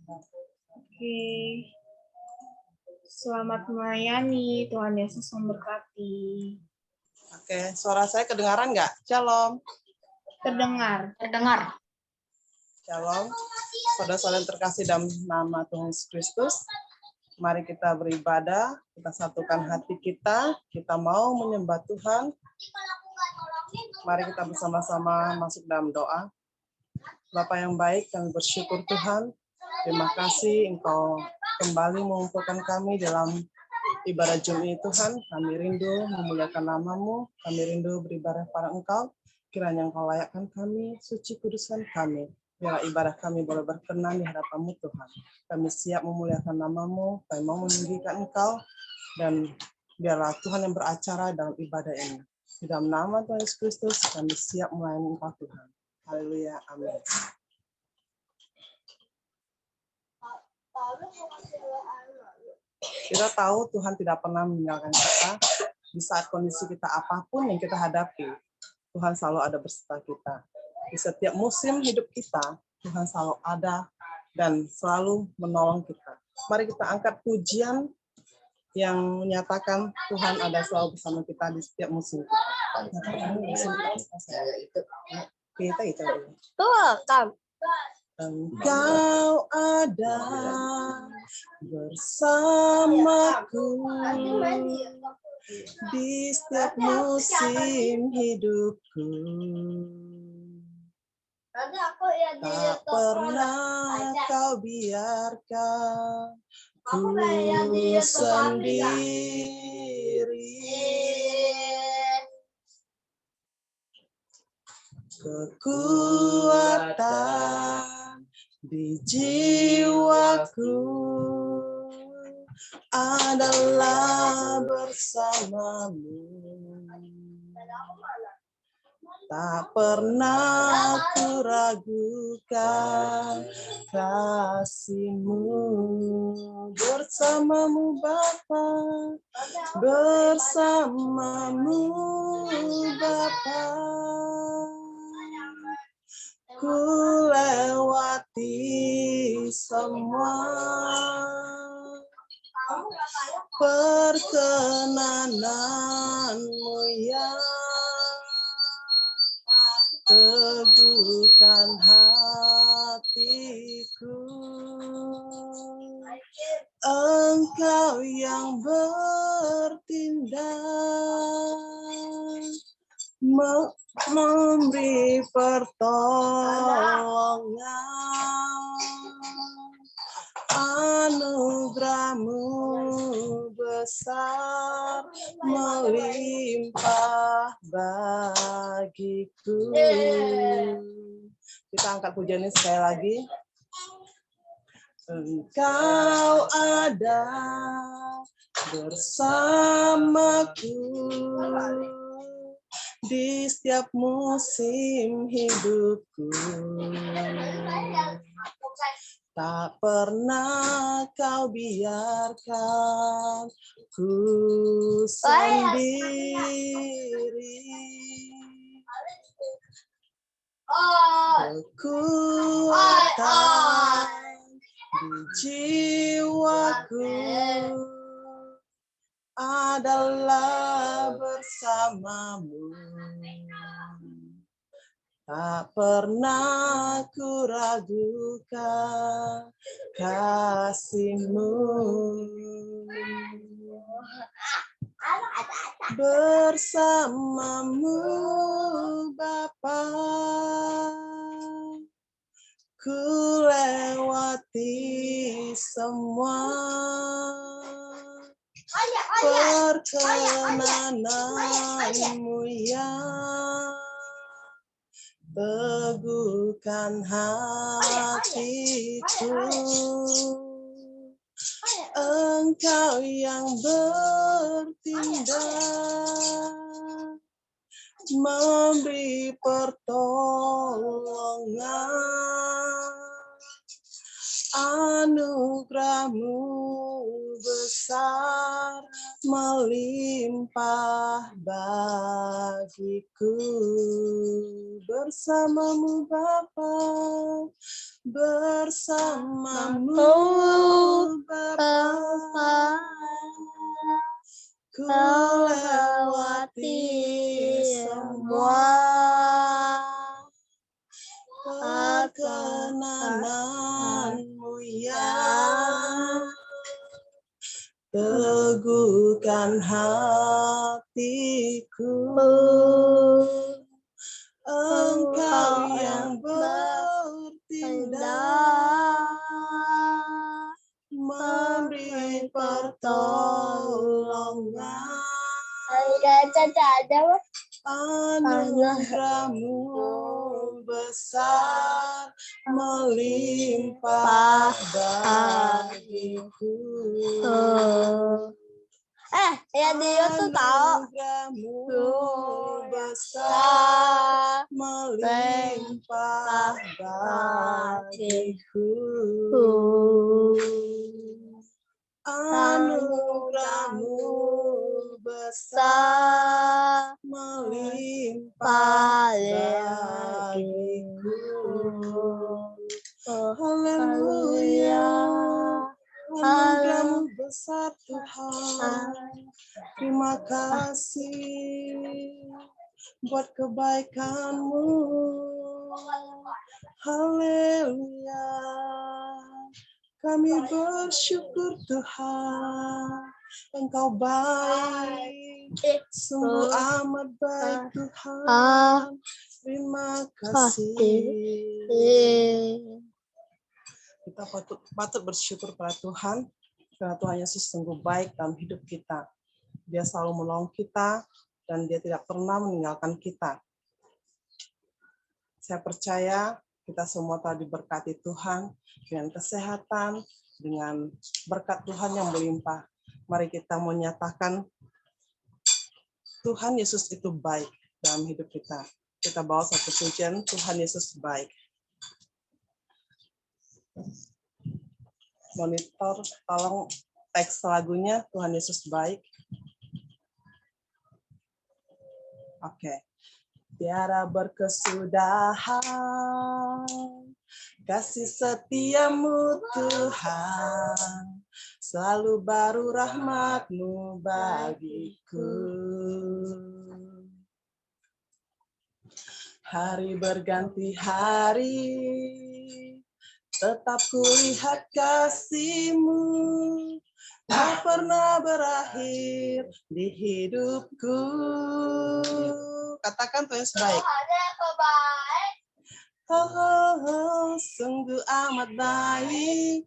Oke. Selamat melayani, Tuhan Yesus memberkati. Oke, suara saya kedengaran nggak? Shalom. Terdengar. Shalom. Saudara-saudara yang terkasih dalam nama Tuhan Yesus Kristus, mari kita beribadah, kita satukan hati kita mau menyembah Tuhan. Mari kita bersama-sama masuk dalam doa. Bapa yang baik, kami bersyukur Tuhan. Terima kasih Engkau kembali mengumpulkan kami dalam ibadah Jumat Tuhan. Kami rindu memuliakan nama-Mu, kami rindu beribadah pada Engkau. Kiranya Engkau layakkan kami, suci kuduskan kami. Biarlah ibadah kami boleh berkenan di hadapan-Mu Tuhan. Kami siap memuliakan nama-Mu, kami mau meninggikan Engkau, dan biarlah Tuhan yang beracara dalam ibadah ini. Di dalam nama Tuhan Yesus Kristus, kami siap melayani Engkau Tuhan. Haleluya, amin. Kita tahu Tuhan tidak pernah meninggalkan kita di saat kondisi kita apapun yang kita hadapi. Tuhan selalu ada beserta kita. Di setiap musim hidup kita, Tuhan selalu ada dan selalu menolong kita. Mari kita angkat pujian yang menyatakan Tuhan ada selalu bersama kita di setiap musim kita. Engkau ada bersamaku di setiap musim hidupku. Tak pernah kau biarkan ku sendiri. Kekuatan di jiwaku adalah bersamamu. Tak pernah ku ragukan kasih-Mu. Bersamamu Bapa, bersamamu Bapa. Ku lewati semua perkenananmu yang teguhkan hatiku. Engkau yang bertindak, memberi pertolongan. Anugerah-Mu besar melimpah bagiku. Kita angkat pujian ini sekali lagi. Engkau ada bersamaku di setiap musim hidupku. Tak pernah kau biarkan ku sendiri. Kekuatan di jiwaku adalah bersamamu. Tak pernah ku ragukan kasih-Mu. Bersamamu Bapa, ku lewati semua perkenananmu yang teguhkan hatiku. Engkau yang bertindak, memberi pertolongan. Anugerah-Mu besar melimpah bagiku. Bersamamu Bapa, bersamamu Bapa. Ku lewati semua perkenananmu yang teguhkan hatiku. Engkau yang bertindak memberi pertolongan. Anugerahmu besar melimpah bagiku. Ya dia tuh tahu. Anugerahmu besar melimpah bagiku. Anugerahmu besar melimpah bagiku. Haleluya. Anugerahmu besar Tuhan. Terima kasih buat kebaikan-Mu. Haleluya. Kami bersyukur Tuhan. Engkau baik. Sungguh amat baik Tuhan. Terima kasih. Kita patut bersyukur pada Tuhan. Karena Tuhan Yesus sungguh baik dalam hidup kita. Dia selalu menolong kita. Dan dia tidak pernah meninggalkan kita. Saya percaya kita semua telah diberkati Tuhan dengan kesehatan, dengan berkat Tuhan yang melimpah. Mari kita menyatakan Tuhan Yesus itu baik dalam hidup kita. Kita bawa satu pujian, Tuhan Yesus baik. Monitor, tolong teks lagunya, Tuhan Yesus baik. Oke. Tiada berkesudahan, kasih setiamu Tuhan, selalu baru rahmat-Mu bagiku. Hari berganti hari, tetap kulihat kasih-Mu, tak pernah berakhir di hidupku. Katakan Tuhan Yesus baik. Oh, sungguh amat baik.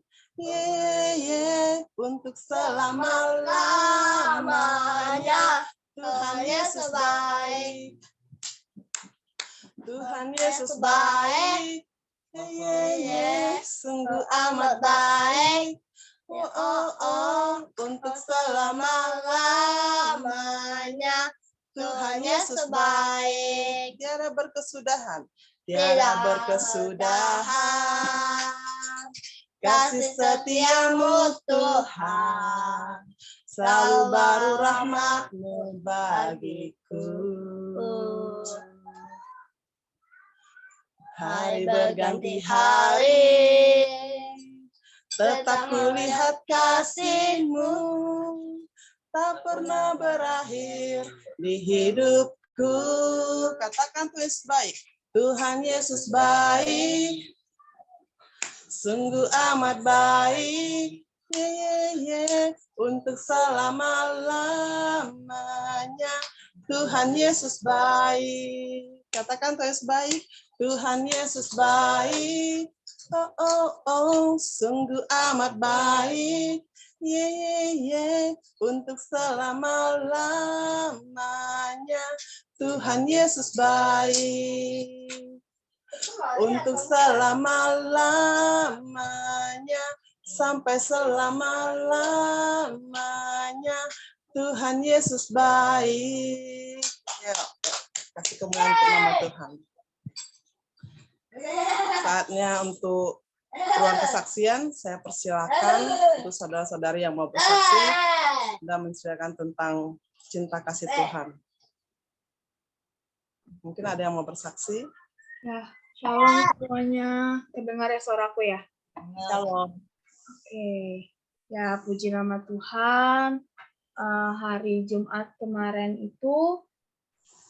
Untuk selama-lamanya. Tuhan Yesus baik. Tuhan Yesus baik. Sungguh amat baik. Untuk selama-lamanya. Tuhan Yesus baik. Tiada berkesudahan. Tiada berkesudahan. Kasih setiamu Tuhan. Selalu baru rahmat-Mu bagiku. Hari berganti hari. Tetap kulihat kasih-Mu. Tak pernah berakhir di hidupku. Katakan Tuhan Yesus baik. Tuhan Yesus baik. Sungguh amat baik. Untuk selama-lamanya. Tuhan Yesus baik. Katakan Tuhan Yesus baik. Tuhan Yesus baik. Sungguh amat baik. Untuk selama-lamanya. Tuhan Yesus baik. Untuk selama-lamanya. Sampai selama-lamanya. Tuhan Yesus baik. Ya, kasih kemuliaan untuk nama Tuhan. Saatnya untuk ruang kesaksian, saya persilakan untuk saudara-saudari yang mau bersaksi dan menceritakan tentang cinta kasih Tuhan. Mungkin ada yang mau bersaksi? Ya, Shalom semuanya. Terdengar ya suaraku ya? Shalom. Oke. Ya, puji nama Tuhan. Hari Jumat kemarin itu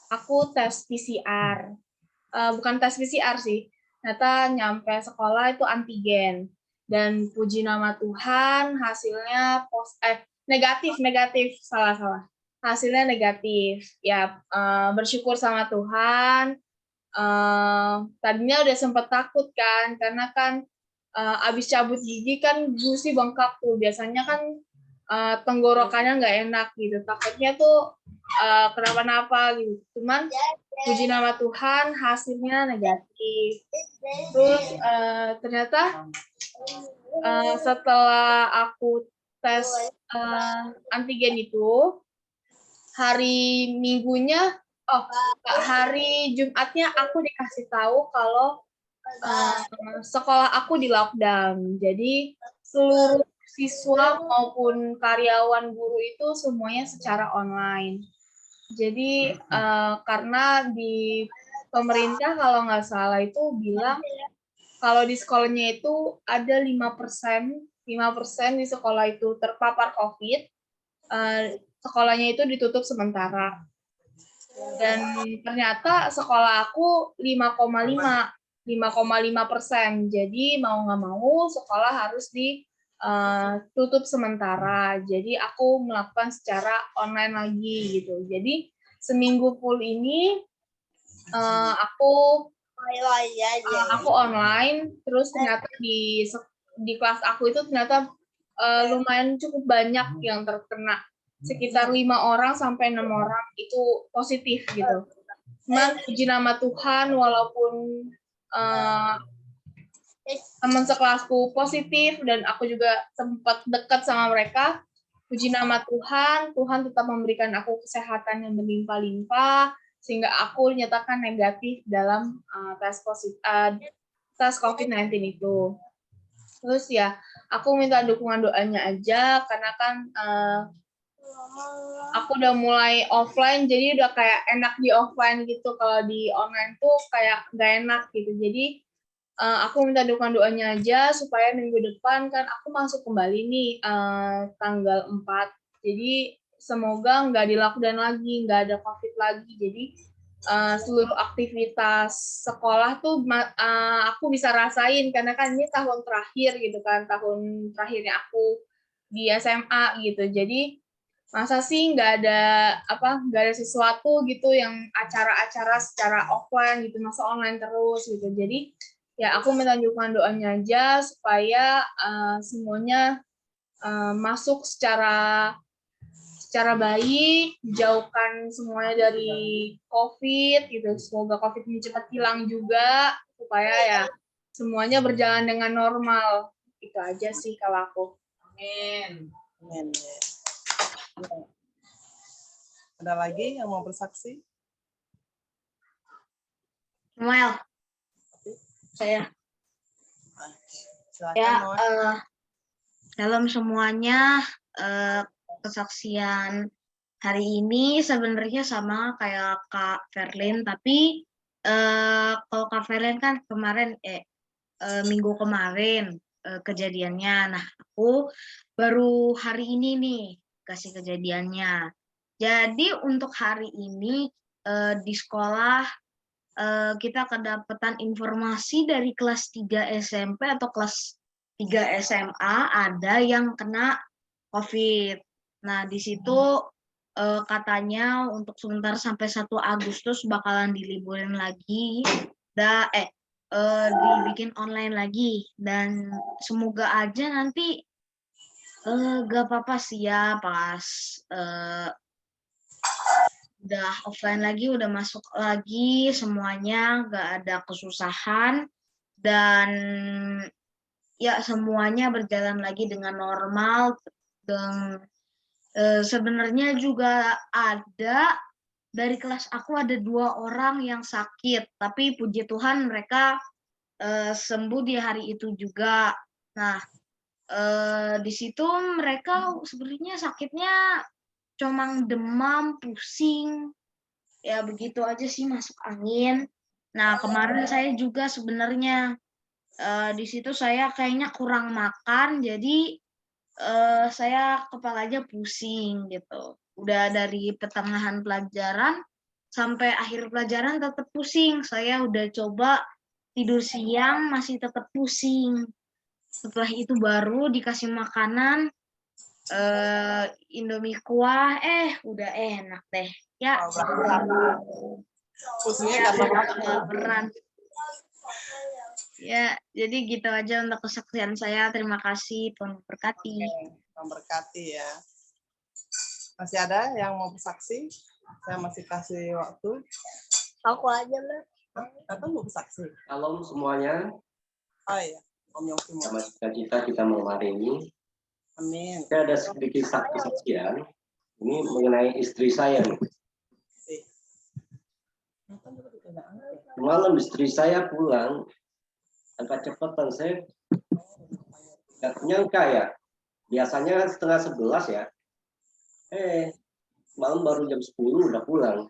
aku tes PCR. Bukan tes PCR sih. Ternyata nyampe sekolah itu antigen. Dan puji nama Tuhan, hasilnya negatif. Salah. Hasilnya negatif. Ya, bersyukur sama Tuhan. Tadinya udah sempet takut kan, karena kan abis cabut gigi kan gusi bengkak tuh. Biasanya kan tenggorokannya nggak enak gitu. Takutnya tuh kenapa-napa gitu. Cuman puji nama Tuhan hasilnya negatif. Terus ternyata setelah aku tes antigen itu, hari Minggunya, hari Jumatnya aku dikasih tahu kalau sekolah aku di lockdown. Jadi seluruh siswa maupun karyawan guru itu semuanya secara online. Jadi karena di pemerintah kalau nggak salah itu bilang kalau di sekolahnya itu ada 5% di sekolah itu terpapar COVID, sekolahnya itu ditutup sementara. Dan ternyata sekolah aku 5,5%. Jadi mau nggak mau sekolah harus ditutup sementara. Jadi aku melakukan secara online lagi gitu. Jadi seminggu full ini aku online. Terus ternyata di kelas aku itu ternyata lumayan cukup banyak yang terkena. Sekitar 5 orang sampai 6 orang itu positif gitu. Cuman puji nama Tuhan, walaupun teman sekelasku positif dan aku juga sempat dekat sama mereka, puji nama Tuhan, Tuhan tetap memberikan aku kesehatan yang berlimpah-limpah sehingga aku dinyatakan negatif dalam tes COVID-19 itu. Terus ya, aku minta dukungan doanya aja karena kan aku udah mulai offline, jadi udah kayak enak di offline gitu. Kalau di online tuh kayak nggak enak gitu. Jadi aku minta dukungan doanya aja supaya minggu depan kan aku masuk kembali nih tanggal 4. Jadi semoga nggak di lockdown lagi, nggak ada COVID lagi. Jadi seluruh aktivitas sekolah tuh aku bisa rasain karena kan ini tahun terakhir gitu kan, tahun terakhirnya aku di SMA gitu. Jadi masa sih nggak ada sesuatu gitu yang acara-acara secara offline gitu, masa online terus gitu. Jadi ya aku minta dukungan doanya aja supaya semuanya masuk secara baik, jauhkan semuanya dari COVID gitu. Semoga COVID ini cepat hilang juga supaya ya semuanya berjalan dengan normal. Itu aja sih kalau aku. Amin. Amin. Ada lagi yang mau bersaksi? Noel. Saya. Silakan, Ya, Noel. dalam semuanya kesaksian hari ini sebenarnya sama kayak Kak Verlin, tapi kalau Kak Verlin kan kemarin minggu kemarin kejadiannya. Nah, aku baru hari ini nih kasih kejadiannya. Jadi untuk hari ini di sekolah kita kedapatan informasi dari kelas 3 SMP atau kelas 3 SMA ada yang kena COVID. Nah, di situ katanya untuk sebentar sampai 1 Agustus bakalan diliburin lagi. Dibikin online lagi. Dan semoga aja nanti gak apa-apa sih ya pas udah offline lagi, udah masuk lagi, semuanya gak ada kesusahan. Dan ya semuanya berjalan lagi dengan normal. Dan sebenarnya juga ada dari kelas aku ada 2 orang yang sakit, tapi puji Tuhan mereka sembuh di hari itu juga. Nah, di situ mereka sebenarnya sakitnya cuma demam, pusing, ya begitu aja sih, masuk angin. Nah, kemarin saya juga sebenarnya di situ saya kayaknya kurang makan, jadi saya kepalanya pusing gitu. Udah dari pertengahan pelajaran sampai akhir pelajaran tetap pusing. Saya udah coba tidur siang masih tetap pusing. Setelah itu baru dikasih makanan Indomie kuah, udah enak deh. Ya, Pusingnya karena makan. kelaparan. Ya, jadi gitu aja untuk kesaksian saya. Terima kasih, Tuhan berkati. Memberkati ya. Masih ada yang mau bersaksi? Saya masih kasih waktu. Aku aja lah. Atau mau bersaksi? Shalom semuanya, Oh iya, Om Yongki mau. sama cita-cita kita malam hari ini. Amin. Saya ada sedikit kesaksian. Ini mengenai istri saya nih. Malam istri saya pulang, agak cepatan saya nggak nyangka ya. Biasanya setengah 11 ya. Malam baru jam 10 udah pulang.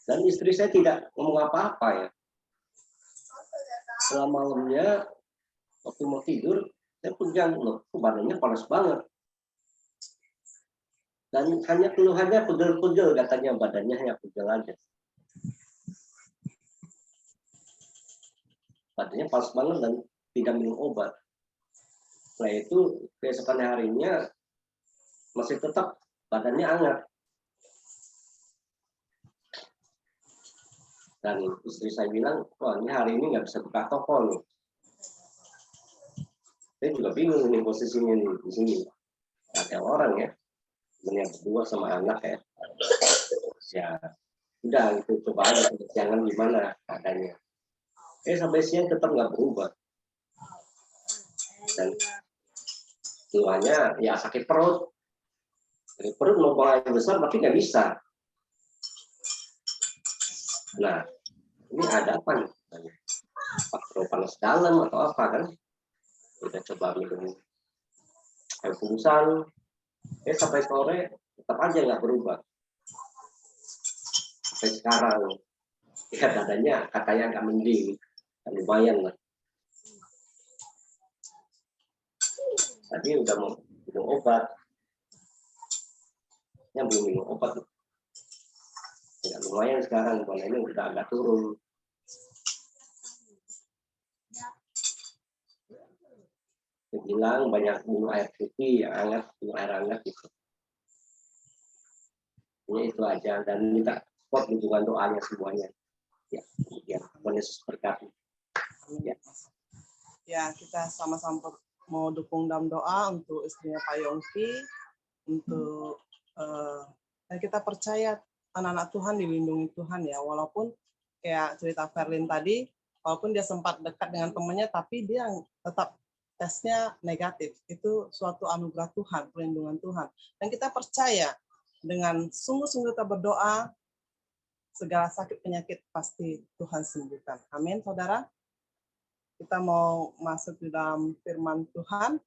Dan istri saya tidak ngomong apa-apa ya. Setelah malamnya, waktu mau tidur, saya pegang, loh, badannya panas banget. Dan hanya keluhannya pegel-pegel, katanya badannya hanya pegel aja. Badannya panas banget dan tidak minum obat. Setelah itu, keesokan harinya masih tetap badannya hangat. Dan istri saya bilang, wah ini hari ini nggak bisa buka toko nih. Saya juga bingung nih posisinya nih di sini. Ada orang ya, menyang berdua sama anak ya. Ya, udah itu coba aja jangan gimana adanya. Sampai siang tetap nggak berubah. Dan keluarnya ya sakit perut. Sakit perut mau buang air besar tapi nggak bisa. Nah, ini ada apa nih? Faktor panas dalam atau apa kan? Kita coba minum air rebusan. Sampai sore tetap aja nggak berubah. Sampai sekarang ya dadanya katanya agak mending, lumayan lah. Tadi udah mau minum obat, yang belum minum obat. Ya lumayan sekarang, ini udah agak turun. Dia bilang banyak minum air putih, yang hangat, minum air hangat gitu. Ini itu aja, dan minta support dukungan doanya semuanya. Ya, Tuhan Yesus berkati. Ya, kita sama-sama mau dukung dalam doa untuk istrinya Pak Yongki, untuk dan kita percaya anak-anak Tuhan dilindungi Tuhan ya, walaupun kayak cerita Verlin tadi, walaupun dia sempat dekat dengan temannya, tapi dia tetap tesnya negatif. Itu suatu anugerah Tuhan, perlindungan Tuhan. Dan kita percaya dengan sungguh-sungguh kita berdoa, segala sakit penyakit pasti Tuhan sembuhkan. Amin, saudara. Kita mau masuk di dalam firman Tuhan.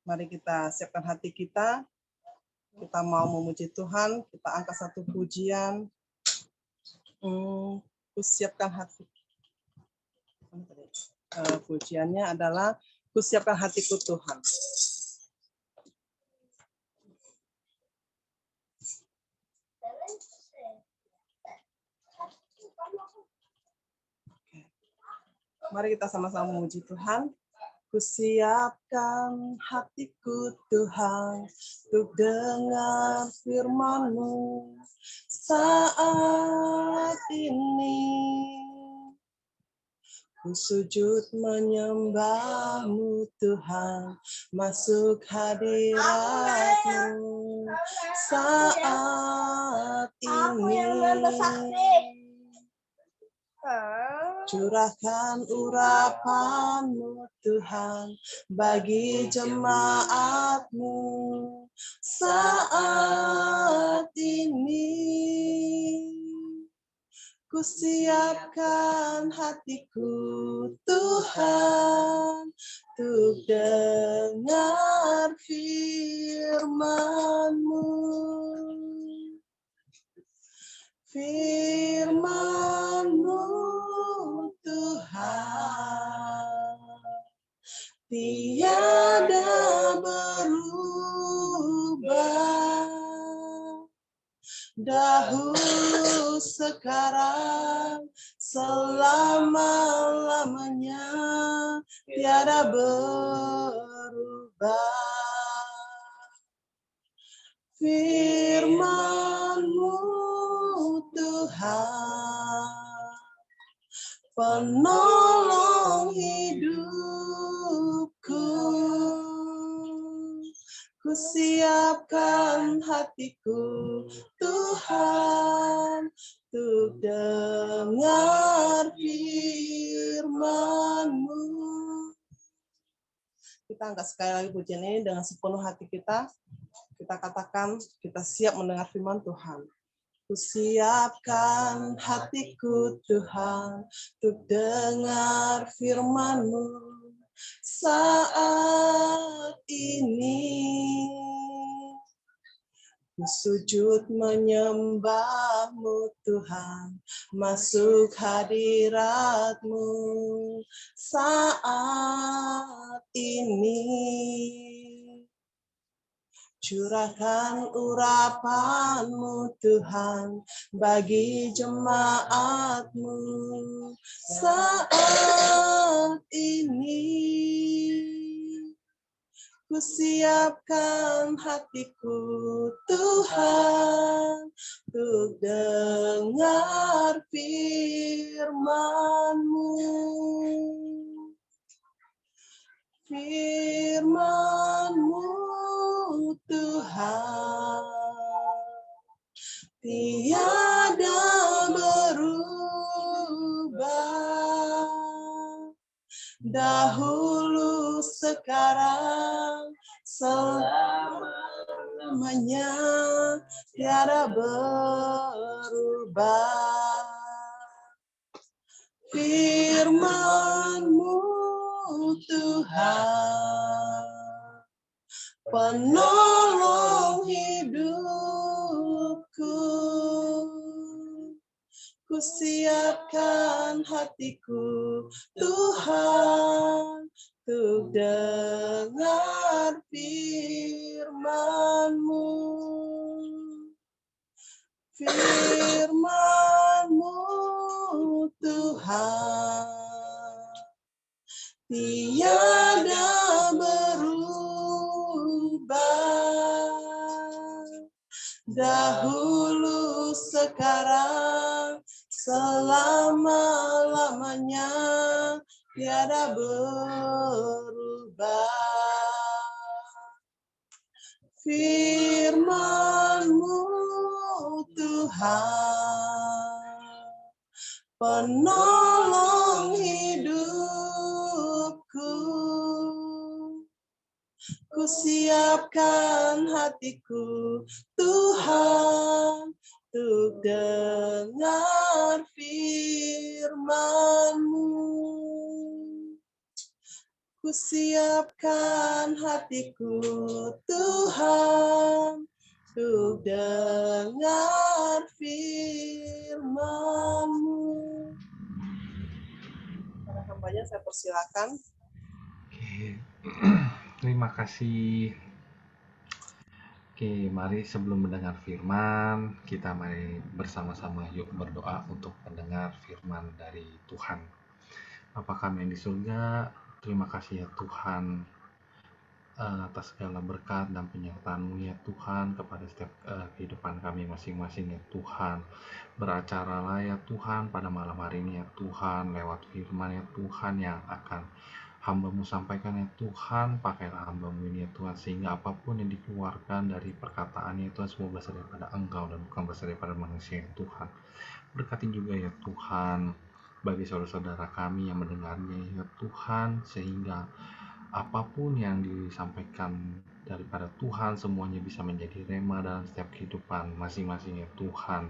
Mari kita siapkan hati kita. Kita mau memuji Tuhan. Kita angkat satu pujian. Kusiapkan hati. Pujiannya adalah kusiapkan hatiku Tuhan. Mari kita sama-sama memuji Tuhan. Kusiapkan hatiku Tuhan untuk dengar firman-Mu saat ini. Ku sujud menyembah-Mu Tuhan, masuk hadirat-Mu saat ini. Curahkan urapan-Mu Tuhan bagi jemaat-Mu saat ini. Kusiapkan hatiku Tuhan untuk dengar firman-Mu. Firman-Mu Tuhan tiada berubah, dahulu sekarang selama-lamanya tiada berubah. Firman-Mu Tuhan, penolong hidupku, ku siapkan hatiku Tuhan, untuk dengar firman-Mu. Kita angkat sekali lagi pujian ini dengan sepenuh hati kita. Kita katakan, kita siap mendengar firman Tuhan. Ku siapkan hatiku Tuhan, untuk dengar firman-Mu saat ini. Ku sujud menyembah-Mu Tuhan, masuk hadirat-Mu saat ini. Curahkan urapan-Mu Tuhan bagi jemaat-Mu saat ini. Ku siapkan hatiku Tuhan, untuk dengar firman-Mu. Firman-Mu Tuhan tiada berubah, dahulu sekarang selamanya tiada berubah. Firman-Mu Tuhan, penolong hidupku, ku siapkan hatiku Tuhan, untuk dengar firman-Mu. Firman-Mu Tuhan tiada berubah, dahulu sekarang selama-lamanya tiada berubah. Firman-Mu Tuhan, penolong hidupku, ku siapkan hatiku Tuhan, untuk dengar firman-Mu. Ku siapkan hatiku Tuhan, untuk dengar firman-Mu. Para hambanya saya persilakan. Oke, terima kasih. Oke, mari sebelum mendengar firman, kita mari bersama-sama yuk berdoa untuk mendengar firman dari Tuhan. Bapa kami yang di surga, terima kasih ya Tuhan atas segala berkat dan penyertaan-Mu ya Tuhan kepada setiap kehidupan kami masing-masing ya Tuhan. Beracaralah ya Tuhan pada malam hari ini ya Tuhan, lewat firman ya Tuhan yang akan hamba-Mu sampaikan ya Tuhan, pakailah hamba-Mu ini ya Tuhan, sehingga apapun yang dikeluarkan dari perkataannya itu semua berasal daripada Engkau dan bukan berasal daripada manusia ya Tuhan. Berkati juga ya Tuhan bagi saudara-saudara kami yang mendengarnya ya Tuhan, sehingga apapun yang disampaikan daripada Tuhan semuanya bisa menjadi rema dalam setiap kehidupan masing-masing ya Tuhan.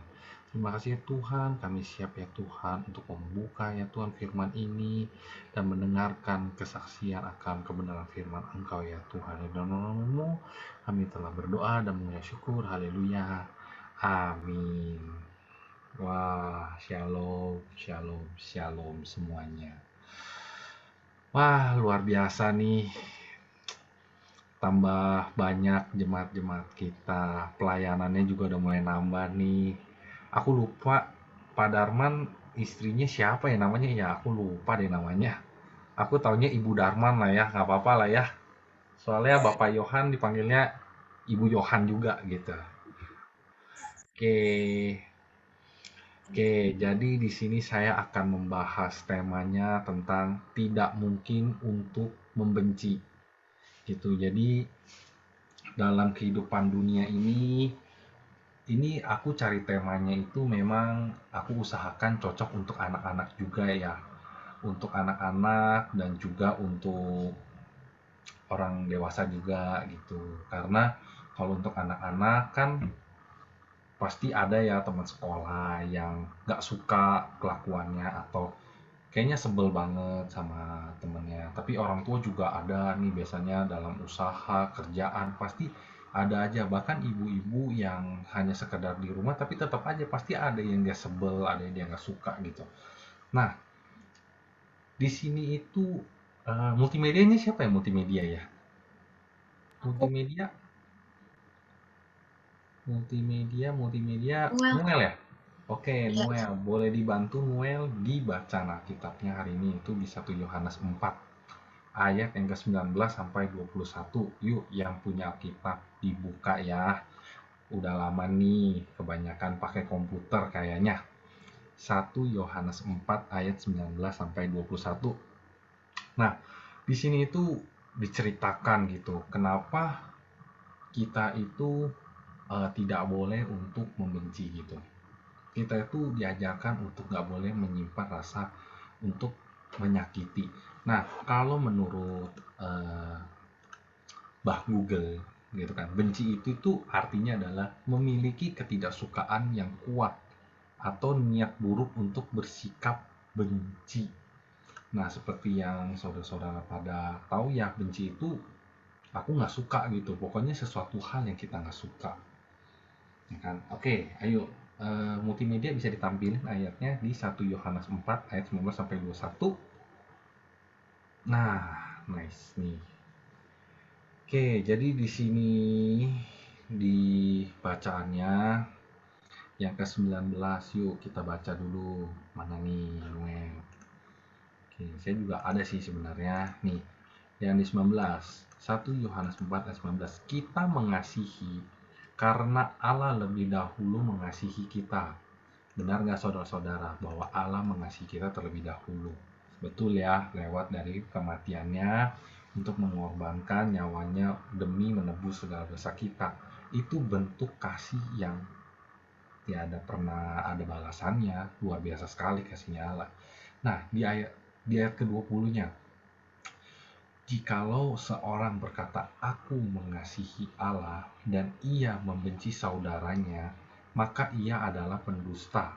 Terima kasih ya Tuhan, kami siap ya Tuhan untuk membuka ya Tuhan firman ini dan mendengarkan kesaksian akan kebenaran firman Engkau ya Tuhan. Di dalam nama-Mu kami telah berdoa dan mengucap syukur. Haleluya. Amin. Wah, shalom, shalom, shalom semuanya. Wah, luar biasa nih. Tambah banyak jemaat-jemaat kita. Pelayanannya juga udah mulai nambah nih. Aku lupa Pak Darman istrinya siapa ya namanya ya? Aku lupa deh namanya. Aku taunya Ibu Darman lah ya, nggak apa-apa lah ya. Soalnya Bapak Yohan dipanggilnya Ibu Yohan juga gitu. Oke, Oke, jadi di sini saya akan membahas temanya tentang tidak mungkin untuk membenci. Gitu. Jadi dalam kehidupan dunia ini aku cari temanya itu memang aku usahakan cocok untuk anak-anak juga ya. Untuk anak-anak dan juga untuk orang dewasa juga gitu. Karena kalau untuk anak-anak kan pasti ada ya teman sekolah yang nggak suka kelakuannya atau kayaknya sebel banget sama temennya. Tapi orang tua juga ada nih biasanya dalam usaha, kerjaan, pasti ada aja. Bahkan ibu-ibu yang hanya sekedar di rumah, tapi tetap aja pasti ada yang dia sebel, ada yang dia nggak suka gitu. Nah, di sini itu multimedianya siapa ya multimedia ya? Multimedia, multimedia, Well, Noel ya? Oke, ya. Noel. Boleh dibantu Noel dibaca nah kitabnya hari ini itu di 1 Yohanes 4 ayat yang ke-19 sampai 21. Yuk yang punya Alkitab dibuka ya. Udah lama nih, kebanyakan pakai komputer kayaknya. 1 Yohanes 4 ayat 19 sampai 21. Nah, di sini itu diceritakan gitu, kenapa kita itu tidak boleh untuk membenci gitu. Kita itu diajarkan untuk nggak boleh menyimpan rasa untuk menyakiti. Nah, kalau menurut Mbah Google gitu kan, benci itu artinya adalah memiliki ketidaksukaan yang kuat atau niat buruk untuk bersikap benci. Nah, seperti yang saudara-saudara pada tahu ya, benci itu aku nggak suka gitu. Pokoknya sesuatu hal yang kita nggak suka. Ya kan? Oke, ayo. Multimedia bisa ditampilkan ayatnya di 1 Yohanes 4 ayat 19 sampai 21. Nah, nice nih. Oke, jadi di sini di bacaannya yang ke-19 yuk kita baca dulu. Mana nih, Noel? Oke, saya juga ada sih sebenarnya. Nih, yang di 19. 1 Yohanes 4 ayat 19. Kita mengasihi karena Allah lebih dahulu mengasihi kita. Benar nggak saudara-saudara bahwa Allah mengasihi kita terlebih dahulu? Betul ya, lewat dari kematiannya untuk mengorbankan nyawanya demi menebus segala dosa kita. Itu bentuk kasih yang tiada pernah ada balasannya, luar biasa sekali kasihnya Allah. Nah, di ayat ke-20-nya, jikalau seorang berkata, aku mengasihi Allah dan ia membenci saudaranya, maka ia adalah pendusta.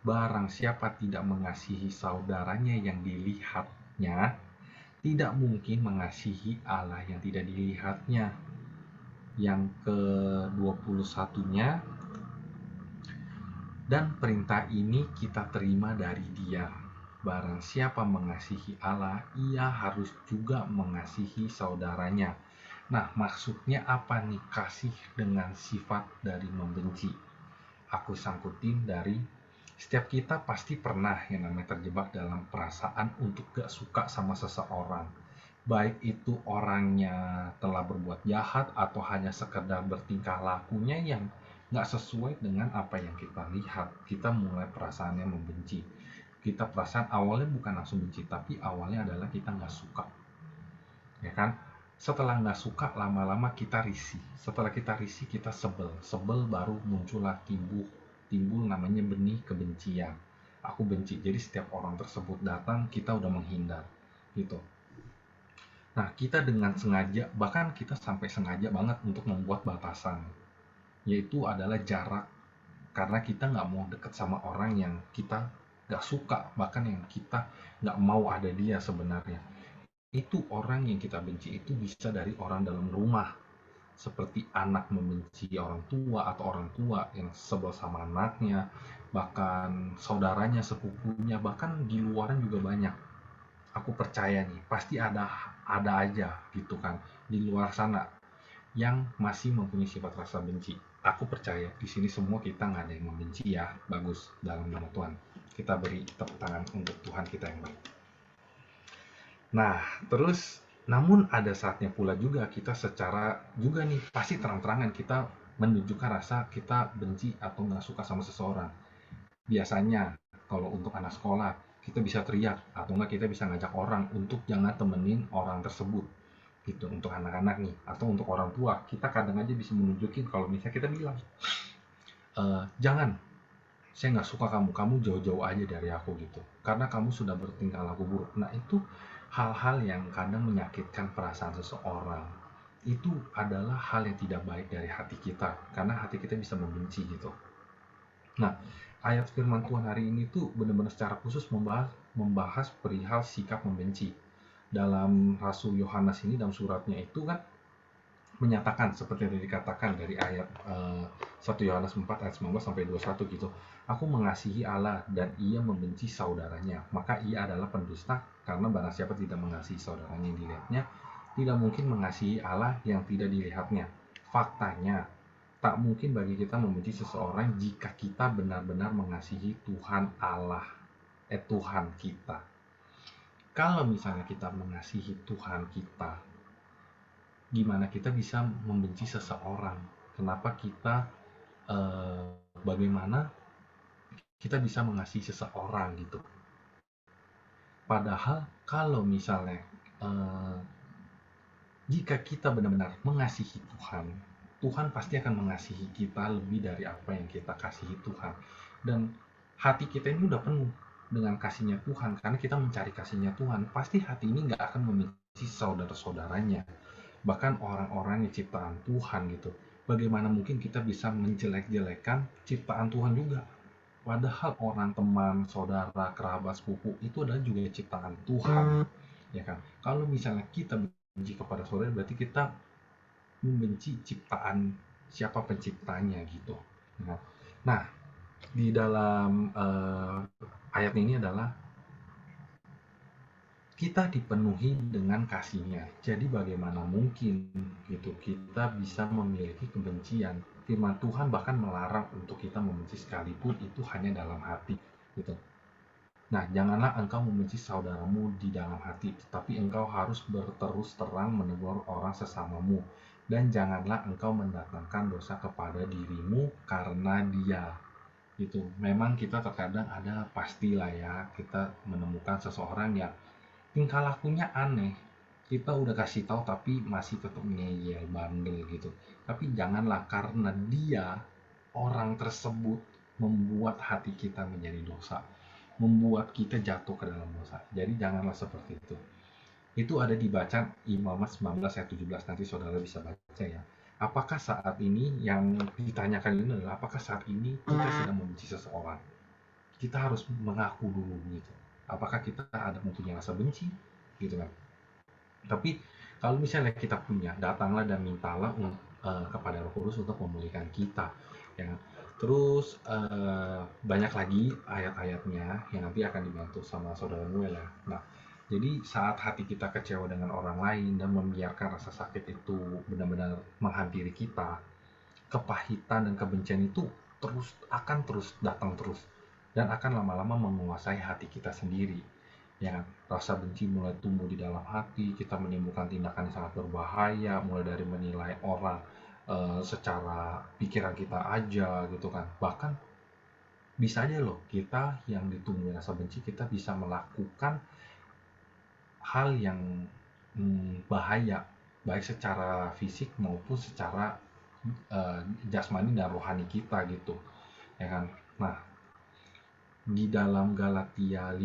Barang siapa tidak mengasihi saudaranya yang dilihatnya, tidak mungkin mengasihi Allah yang tidak dilihatnya. Yang ke-21-nya, dan perintah ini kita terima dari Dia. Barang siapa mengasihi Allah, ia harus juga mengasihi saudaranya. Nah, maksudnya apa nih kasih dengan sifat dari membenci? Aku sangkutin dari setiap kita pasti pernah yang namanya terjebak dalam perasaan untuk gak suka sama seseorang. Baik itu orangnya telah berbuat jahat atau hanya sekedar bertingkah lakunya yang gak sesuai dengan apa yang kita lihat. Kita mulai perasaannya membenci. Kita perasaan awalnya bukan langsung benci, tapi awalnya adalah kita gak suka. Ya kan? Setelah nggak suka, lama-lama kita risih. Setelah kita risih, kita sebel. Sebel baru muncullah timbul namanya benih kebencian. Aku benci. Jadi setiap orang tersebut datang, kita udah menghindar. Gitu. Nah, kita dengan sengaja, bahkan kita sampai sengaja banget untuk membuat batasan. Yaitu adalah jarak. Karena kita nggak mau deket sama orang yang kita nggak suka. Bahkan yang kita nggak mau ada dia sebenarnya. Itu orang yang kita benci itu bisa dari orang dalam rumah, seperti anak membenci orang tua atau orang tua yang sebel sama anaknya, bahkan saudaranya, sepupunya, bahkan di luaran juga banyak. Aku percaya nih, pasti ada aja gitu kan di luar sana yang masih mempunyai sifat rasa benci. Aku percaya di sini semua kita nggak ada yang membenci ya. Bagus, dalam nama Tuhan. Kita beri tepuk tangan untuk Tuhan kita yang baik. Nah, terus namun ada saatnya pula juga kita secara juga nih pasti terang-terangan kita menunjukkan rasa kita benci atau nggak suka sama seseorang. Biasanya kalau untuk anak sekolah kita bisa teriak atau enggak kita bisa ngajak orang untuk jangan temenin orang tersebut gitu. Untuk anak-anak nih atau untuk orang tua kita kadang aja bisa menunjukin kalau misalnya kita bilang jangan, saya nggak suka kamu jauh-jauh aja dari aku gitu karena kamu sudah bertingkah laku buruk. Nah itu hal-hal yang kadang menyakitkan perasaan seseorang. Itu adalah hal yang tidak baik dari hati kita karena hati kita bisa membenci gitu. Nah, ayat firman Tuhan hari ini tuh benar-benar secara khusus membahas perihal sikap membenci. Dalam Rasul Yohanes ini dalam suratnya itu kan menyatakan seperti yang dikatakan dari ayat 1 Yohanes 4 ayat 19 sampai 21 gitu. Aku mengasihi Allah dan ia membenci saudaranya, maka ia adalah pendusta karena barang siapa tidak mengasihi saudaranya yang dilihatnya, tidak mungkin mengasihi Allah yang tidak dilihatnya. Faktanya, tak mungkin bagi kita membenci seseorang jika kita benar-benar mengasihi Tuhan Allah, Tuhan kita. Kalau misalnya kita mengasihi Tuhan kita, gimana kita bisa membenci seseorang? Kenapa kita, bagaimana kita bisa mengasihi seseorang gitu? Padahal kalau misalnya, jika kita benar-benar mengasihi Tuhan, Tuhan pasti akan mengasihi kita lebih dari apa yang kita kasihi Tuhan. Dan hati kita ini udah penuh dengan kasihnya Tuhan, karena kita mencari kasihnya Tuhan. Pasti hati ini nggak akan membenci saudara-saudaranya, bahkan orang-orang yang ciptaan Tuhan gitu. Bagaimana mungkin kita bisa menjelek-jelekan ciptaan Tuhan juga? Padahal orang, teman, saudara, kerabat, sepupu itu adalah juga ciptaan Tuhan, ya kan? Kalau misalnya kita benci kepada saudara, berarti kita membenci ciptaan siapa penciptanya gitu. Nah, di dalam ayat ini adalah kita dipenuhi dengan kasihnya. Jadi bagaimana mungkin gitu kita bisa memiliki kebencian? Firman Tuhan bahkan melarang untuk kita membenci sekalipun itu hanya dalam hati gitu. Nah, janganlah engkau membenci saudaramu di dalam hati, tetapi engkau harus berterus terang menegur orang sesamamu. Dan janganlah engkau mendatangkan dosa kepada dirimu karena dia. Gitu. Memang kita terkadang ada pastilah ya, kita menemukan seseorang yang tingkah lakunya aneh. Kita udah kasih tahu tapi masih tetap ngeyel, bandel gitu. Tapi janganlah karena dia, orang tersebut, membuat hati kita menjadi dosa, membuat kita jatuh ke dalam dosa. Jadi janganlah seperti itu. Itu ada dibaca Imamat 19 ayat 17, nanti saudara bisa baca ya. Apakah saat ini yang ditanyakan ini adalah apakah saat ini kita sedang membenci seseorang? Kita harus mengaku dulu gitu. Apakah kita ada mempunyai rasa benci gitu kan? Tapi kalau misalnya kita punya, datanglah dan mintalah kepada Roh Kudus untuk memulihkan kita, ya. Terus banyak lagi ayat-ayatnya yang nanti akan dibantu sama saudara Noel ya. Nah, jadi saat hati kita kecewa dengan orang lain dan membiarkan rasa sakit itu benar-benar menghampiri kita, kepahitan dan kebencian itu akan terus datang terus dan akan lama-lama menguasai hati kita sendiri. Ya, rasa benci mulai tumbuh di dalam hati, kita menimbulkan tindakan yang sangat berbahaya, mulai dari menilai orang secara pikiran kita aja gitu kan. Bahkan bisa aja loh kita yang ditumbuhi rasa benci, kita bisa melakukan hal yang bahaya, baik secara fisik maupun secara jasmani dan rohani kita gitu, ya kan. Nah, di dalam Galatia 5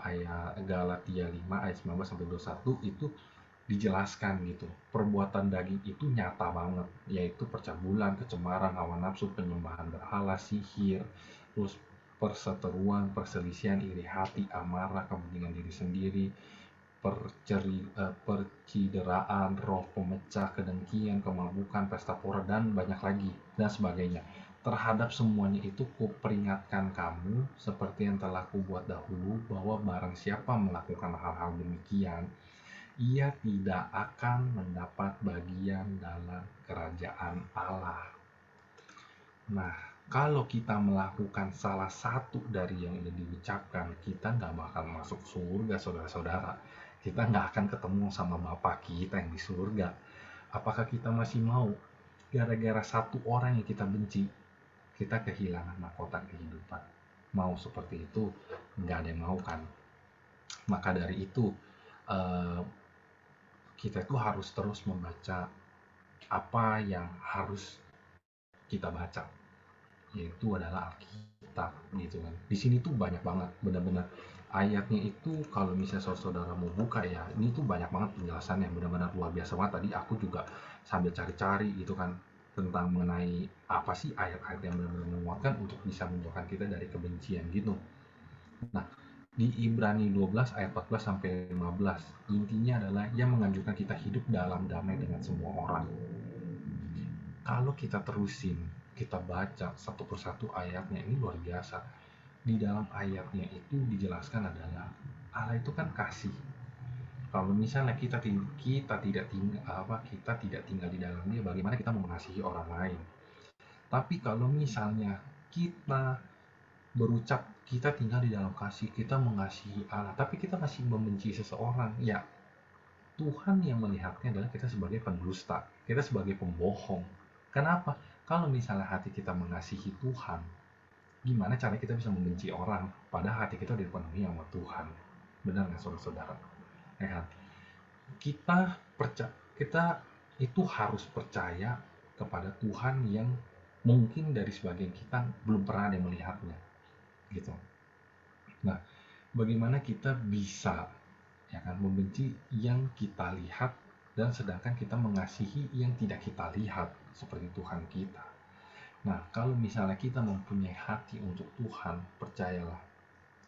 ayat 19 sampai 21 itu dijelaskan gitu. Perbuatan daging itu nyata banget, yaitu percabulan, kecemaran, hawa nafsu, penyembahan berhala, sihir, terus perseteruan, perselisihan, iri hati, amarah, kepentingan diri sendiri, percideraan, roh pemecah, kedengkian, kemabukan, pesta pora, dan banyak lagi dan sebagainya. terhadap semuanya itu kuperingatkan kamu seperti yang telah kubuat dahulu, bahwa barang siapa melakukan hal-hal demikian, ia tidak akan mendapat bagian dalam kerajaan Allah. Nah, kalau kita melakukan salah satu dari yang udah diucapkan, kita nggak bakal masuk surga, saudara-saudara. Kita nggak akan ketemu sama Bapa kita yang di surga. Apakah kita masih mau gara-gara satu orang yang kita benci, kita kehilangan mahkota kehidupan? Mau seperti itu? Nggak ada yang mau kan? Maka dari itu, eh, kita tuh harus terus membaca apa yang harus kita baca, yaitu adalah Alkitab gitu kan. Di sini tuh banyak banget benar-benar ayatnya itu. Kalau misalnya saudara mau buka ya, ini tuh banyak banget penjelasannya, benar-benar luar biasa banget. Tadi aku juga sambil cari-cari gitu kan tentang mengenai apa sih ayat-ayat yang benar-benar menguatkan untuk bisa menjauhkan kita dari kebencian gitu. Nah, di Ibrani 12 ayat 14 sampai 15, intinya adalah yang menganjurkan kita hidup dalam damai dengan semua orang. Kalau kita terusin, kita baca satu persatu ayatnya, ini luar biasa. Di dalam ayatnya itu dijelaskan adalah Allah itu kan kasih. Kalau misalnya kita tidak tinggal di dalam Dia, bagaimana kita mengasihi orang lain? Tapi kalau misalnya kita berucap kita tinggal di dalam kasih, kita mengasihi Allah, tapi kita masih membenci seseorang, ya Tuhan yang melihatnya adalah kita sebagai pendusta, kita sebagai pembohong. Kenapa? Kalau misalnya hati kita mengasihi Tuhan, gimana cara kita bisa membenci orang padahal hati kita dipenuhi sama Tuhan? Benar nggak saudara-saudara? Ya kan? Kita itu harus percaya kepada Tuhan yang mungkin dari sebagian kita belum pernah ada yang melihatnya gitu. Nah, bagaimana kita bisa ya kan membenci yang kita lihat dan sedangkan kita mengasihi yang tidak kita lihat seperti Tuhan kita. Nah, kalau misalnya kita mempunyai hati untuk Tuhan, percayalah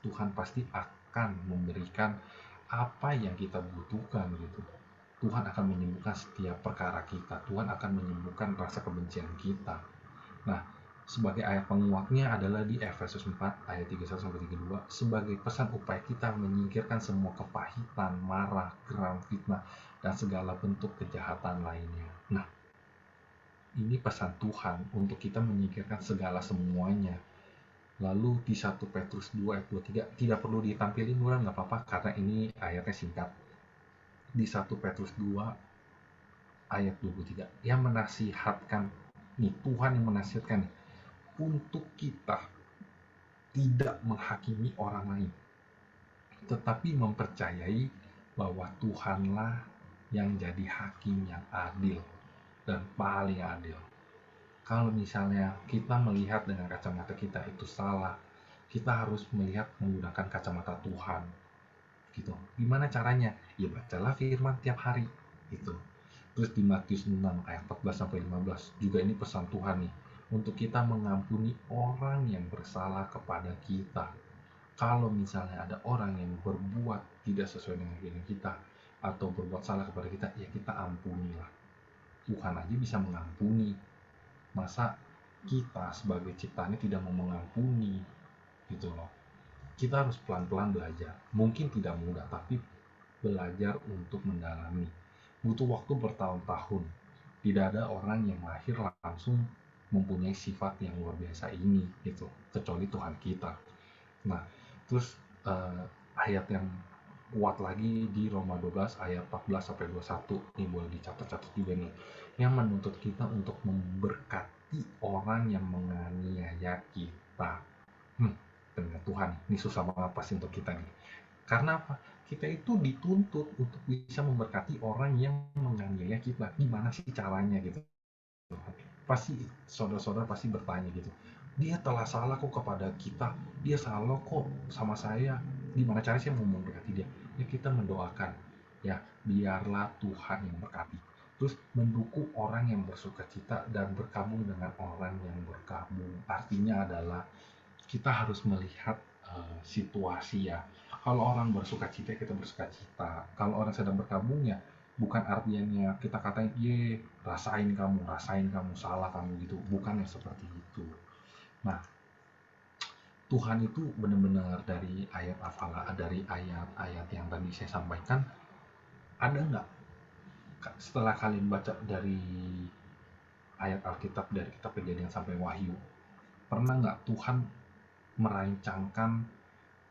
Tuhan pasti akan memberikan apa yang kita butuhkan gitu. Tuhan akan menyembuhkan setiap perkara kita. Tuhan akan menyembuhkan rasa kebencian kita. Nah, sebagai ayat penguatnya adalah di Efesus 4 ayat 31-32, sebagai pesan upaya kita menyingkirkan semua kepahitan, marah, geram, fitnah, dan segala bentuk kejahatan lainnya. Nah, ini pesan Tuhan untuk kita menyingkirkan segala semuanya. Lalu di 1 Petrus 2 ayat 23, tidak perlu ditampilin ulang, nggak apa-apa karena ini ayatnya singkat. Di 1 Petrus 2 ayat 23, yang menasihatkan nih, Tuhan yang menasihatkan nih, untuk kita tidak menghakimi orang lain, tetapi mempercayai bahwa Tuhanlah yang jadi hakim yang adil dan paling adil. Kalau misalnya kita melihat dengan kacamata kita itu salah, kita harus melihat menggunakan kacamata Tuhan. Gitu. Gimana caranya? Ya bacalah firman tiap hari. Gitu. Terus di Matius 6 ayat 14-15 juga ini pesan Tuhan nih, untuk kita mengampuni orang yang bersalah kepada kita. Kalau misalnya ada orang yang berbuat tidak sesuai dengan keinginan kita atau berbuat salah kepada kita, ya kita ampunilah. Tuhan aja bisa mengampuni. Masa kita sebagai ciptaannya tidak mau mengampuni gitu loh. Kita harus pelan-pelan belajar. Mungkin tidak mudah, tapi belajar untuk mendalami. Butuh waktu bertahun-tahun. Tidak ada orang yang lahir langsung mempunyai sifat yang luar biasa ini gitu, kecuali Tuhan kita. Nah, terus ayat yang kuat lagi di Roma 12 ayat 14-21, ini boleh dicatat-catat juga nih, yang menuntut kita untuk memberkati orang yang menganiaya kita. Dengan Tuhan, ini susah banget pasti untuk kita nih. Karena apa? Kita itu dituntut untuk bisa memberkati orang yang menganiaya kita. Gimana sih caranya gitu? Pasti saudara-saudara pasti bertanya gitu. Dia telah salah kok kepada kita. Dia salah kok sama saya. Gimana caranya saya mau memberkati dia? Ya kita mendoakan. Ya biarlah Tuhan yang memberkati. Terus mendukung orang yang bersukacita dan berkabung dengan orang yang berkabung. Artinya adalah kita harus melihat situasi ya. Kalau orang bersukacita, kita bersukacita. Kalau orang sedang berkabung ya, bukan artinya kita katain, rasain kamu, salah kamu gitu. Bukan yang seperti itu. Nah, Tuhan itu benar-benar dari ayat-ayat yang tadi saya sampaikan, ada nggak setelah kalian baca dari ayat Alkitab dari kitab Kejadian sampai Wahyu, pernah nggak Tuhan merancangkan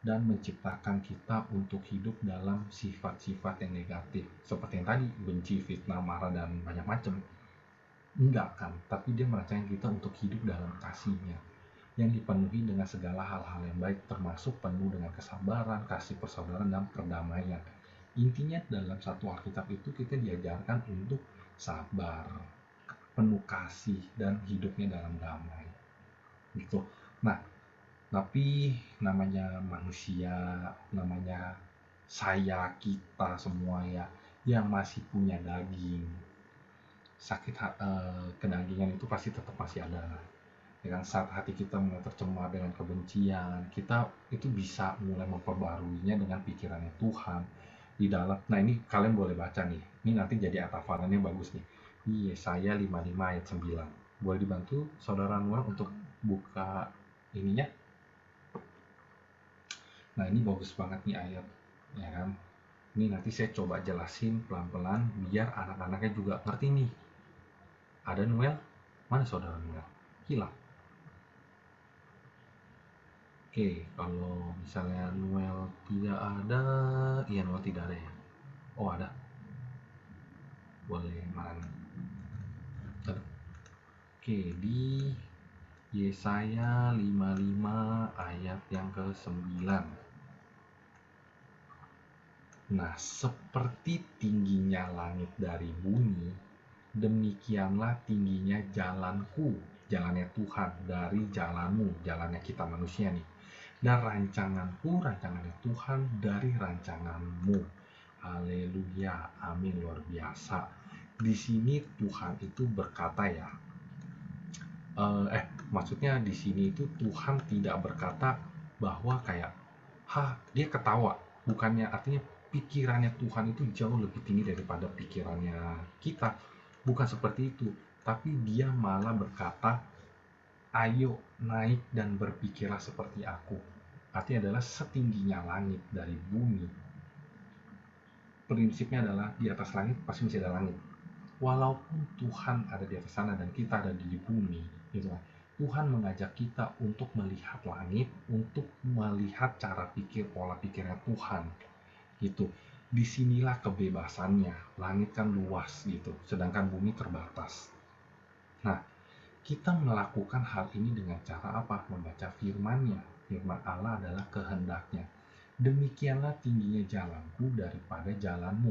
dan menciptakan kita untuk hidup dalam sifat-sifat yang negatif seperti yang tadi, benci, fitnah, marah, dan banyak macam? Enggak kan, tapi dia merancangkan kita untuk hidup dalam kasih-Nya yang dipenuhi dengan segala hal-hal yang baik, termasuk penuh dengan kesabaran, kasih persaudaraan, dan perdamaian. Intinya dalam satu Alkitab itu kita diajarkan untuk sabar, penuh kasih, dan hidupnya dalam damai. Gitu. Nah, tapi namanya manusia, namanya kita semua ya, yang masih punya daging, kedagingan itu pasti tetap masih ada. Ya kan, saat hati kita mulai tercemar dengan kebencian, kita itu bisa mulai memperbaruinya dengan pikirannya Tuhan di dalam. Nah, ini kalian boleh baca nih. Ini nanti jadi hafalannya bagus nih. Di Yesaya 55 ayat 9. Boleh dibantu Saudara Noel untuk buka ininya? Nah, ini bagus banget nih ayat, ya kan? Ini nanti saya coba jelasin pelan-pelan biar anak-anaknya juga ngerti nih. Ada Noel? Mana Saudara Noel? Hilang. Oke, kalau misalnya Noel tidak ada, iya Noel tidak ada ya. Oh ada, boleh mana nih? Oke, di Yesaya 55 ayat yang ke-9. Nah, seperti tingginya langit dari bumi, demikianlah tingginya jalanku, jalannya Tuhan dari jalanmu, jalannya kita manusia nih. Dan rancanganku, rancangannya Tuhan dari rancanganmu. Haleluya, amin, luar biasa. Di sini Tuhan itu berkata ya, maksudnya di sini itu Tuhan tidak berkata bahwa kayak, dia ketawa. Bukannya, artinya pikirannya Tuhan itu jauh lebih tinggi daripada pikirannya kita. Bukan seperti itu, tapi dia malah berkata, ayo naik dan berpikirlah seperti aku. Artinya adalah setingginya langit dari bumi. Prinsipnya adalah di atas langit pasti masih ada langit. Walaupun Tuhan ada di atas sana dan kita ada di bumi, gitu kan. Tuhan mengajak kita untuk melihat langit, untuk melihat cara pikir, pola pikirnya Tuhan, gitu. Disinilah kebebasannya. Langit kan luas gitu, sedangkan bumi terbatas. Nah, kita melakukan hal ini dengan cara apa? Membaca firman-Nya. Firman Allah adalah kehendak-Nya. Demikianlah tingginya jalanku daripada jalanmu.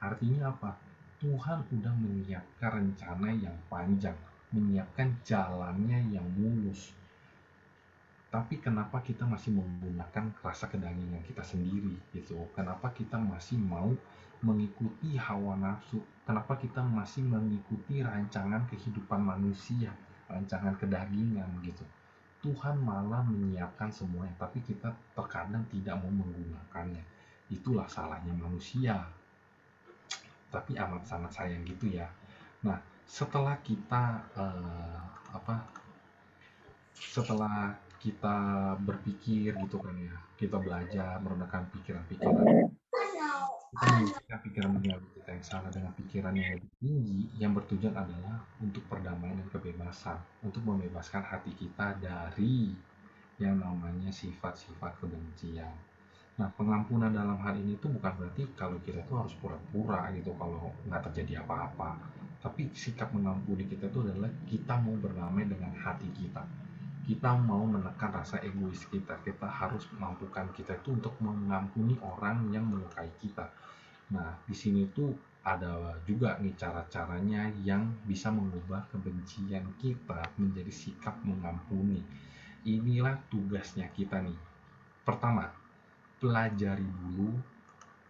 Artinya apa? Tuhan sudah menyiapkan rencana yang panjang, menyiapkan jalannya yang mulus. Tapi kenapa kita masih menggunakan rasa kedagingan kita sendiri gitu? Kenapa kita masih mau mengikuti hawa nafsu? Kenapa kita masih mengikuti rancangan kehidupan manusia, rancangan kedagingan gitu? Tuhan malah menyiapkan semuanya, tapi kita terkadang tidak mau menggunakannya. Itulah salahnya manusia. Tapi amat sangat sayang gitu ya. Nah, setelah kita setelah kita berpikir gitu kan ya, kita belajar merendahkan pikiran-pikiran, kita mengubahkan pikiran kita yang salah dengan pikiran yang lebih tinggi, yang bertujuan adalah untuk perdamaian dan kebebasan, untuk membebaskan hati kita dari yang namanya sifat-sifat kebencian. Nah, pengampunan dalam hal ini tuh bukan berarti kalau kita tuh harus pura-pura gitu kalau nggak terjadi apa-apa. Tapi sikap mengampuni kita itu adalah kita mau berdamai dengan hati kita. Kita mau menekan rasa egois kita. Kita harus mampukan kita itu untuk mengampuni orang yang melukai kita. Nah, di sini tuh ada juga nih cara-caranya yang bisa mengubah kebencian kita menjadi sikap mengampuni. Inilah tugasnya kita nih. Pertama, pelajari dulu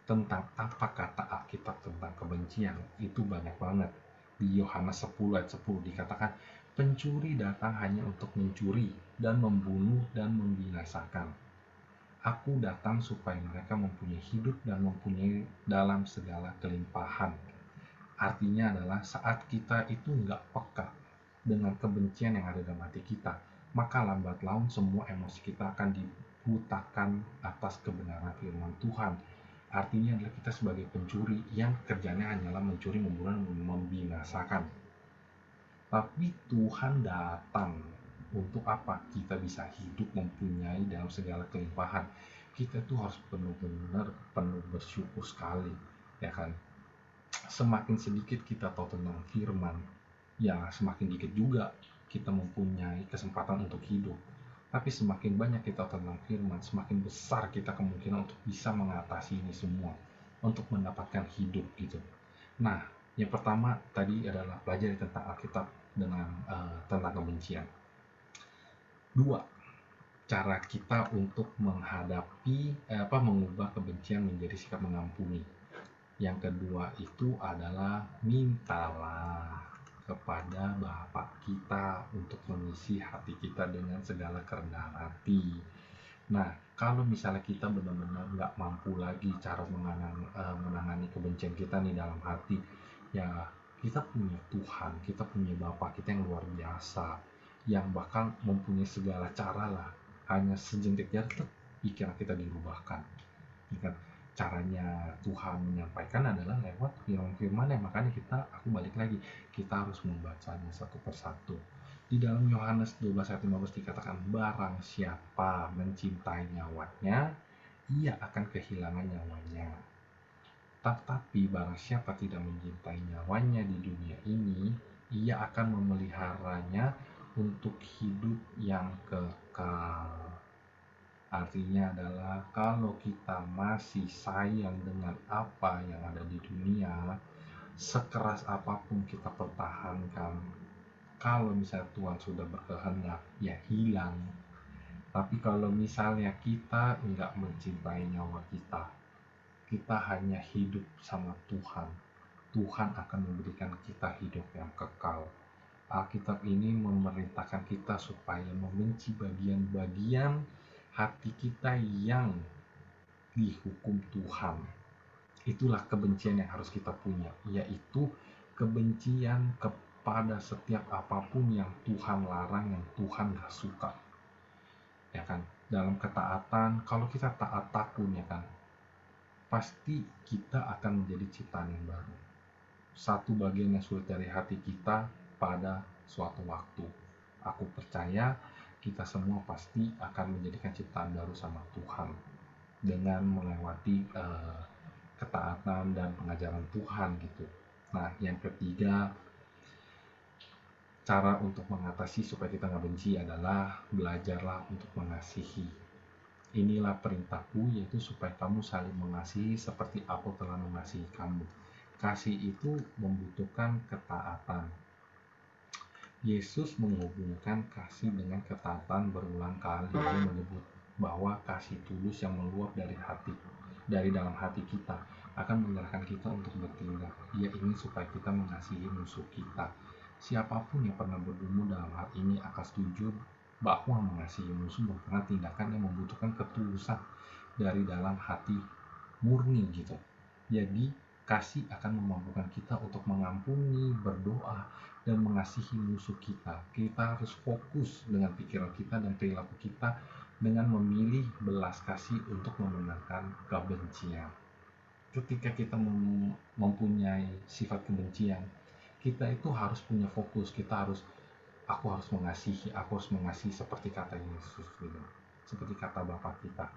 tentang apa kata Alkitab tentang kebencian. Itu banyak banget. Di Yohanes 10 ayat 10 dikatakan, pencuri datang hanya untuk mencuri dan membunuh dan membinasakan. Aku datang supaya mereka mempunyai hidup dan mempunyai dalam segala kelimpahan. Artinya adalah saat kita itu nggak peka dengan kebencian yang ada dalam hati kita, maka lambat laun semua emosi kita akan dibutakan atas kebenaran firman Tuhan. Artinya adalah kita sebagai pencuri yang kerjanya hanyalah mencuri, membunuh, dan membinasakan. Tapi Tuhan datang untuk apa? Kita bisa hidup mempunyai dalam segala kelimpahan. Kita tuh harus benar-benar penuh bersyukur sekali, ya kan? Semakin sedikit kita tahu tentang firman, ya semakin dikit juga kita mempunyai kesempatan untuk hidup. Tapi semakin banyak kita tahu tentang firman, semakin besar kita kemungkinan untuk bisa mengatasi ini semua, untuk mendapatkan hidup gitu. Nah, yang pertama tadi adalah belajar tentang Alkitab dengan tentang kebencian. 2, cara kita untuk menghadapi mengubah kebencian menjadi sikap mengampuni. Yang kedua itu adalah mintalah kepada Bapa kita untuk mengisi hati kita dengan segala kerendahan hati. Nah, kalau misalnya kita benar-benar nggak mampu lagi cara menangani kebencian kita nih dalam hati, ya kita punya Tuhan, kita punya Bapa kita yang luar biasa, yang bakal mempunyai segala cara lah. Hanya sejentik jari pikiran kita dirubahkan. Ya kan? Caranya Tuhan menyampaikan adalah lewat firman-firman, yang makanya aku balik lagi, kita harus membacanya satu persatu. Di dalam Yohanes 12 ayat 15 dikatakan, barang siapa mencintai nyawanya, ia akan kehilangan nyawanya. Tetapi barang siapa tidak mencintai nyawanya di dunia ini, ia akan memeliharanya untuk hidup yang kekal. Artinya adalah kalau kita masih sayang dengan apa yang ada di dunia, sekeras apapun kita pertahankan, kalau misalnya Tuhan sudah berkehendak, ya hilang. Tapi kalau misalnya kita nggak mencintai nyawa kita hanya hidup sama Tuhan, Tuhan akan memberikan kita hidup yang kekal. Alkitab ini memerintahkan kita supaya membenci bagian-bagian hati kita yang dihukum Tuhan. Itulah kebencian yang harus kita punya, yaitu kebencian kepada setiap apapun yang Tuhan larang, yang Tuhan gak suka. Ya kan? Dalam ketaatan, kalau kita taat pun, ya kan, pasti kita akan menjadi ciptaan yang baru. Satu bagian yang sulit dari hati kita pada suatu waktu. Aku percaya kita semua pasti akan menjadikan ciptaan baru sama Tuhan dengan melewati ketaatan dan pengajaran Tuhan gitu. Nah, yang ketiga, cara untuk mengatasi supaya kita nggak benci adalah belajarlah untuk mengasihi. Inilah perintahku, yaitu supaya kamu saling mengasihi seperti aku telah mengasihi kamu. Kasih itu membutuhkan ketaatan. Yesus menghubungkan kasih dengan ketaatan berulang kali. Dia menyebut bahwa kasih tulus yang meluap dari dalam hati kita akan menggerakkan kita untuk bertindak. Dia ingin supaya kita mengasihi musuh kita. Siapapun yang pernah bergumul dalam hal ini akan setuju bahwa mengasihi musuh merupakan tindakan yang membutuhkan ketulusan dari dalam hati murni gitu. Jadi kasih akan memampukan kita untuk mengampuni, berdoa, dan mengasihi musuh kita. Kita harus fokus dengan pikiran kita dan perilaku kita dengan memilih belas kasih untuk memenangkan kebencian. Ketika kita mempunyai sifat kebencian, kita itu harus punya fokus. Aku harus mengasihi seperti kata Yesus gitu. Seperti kata Bapak kita.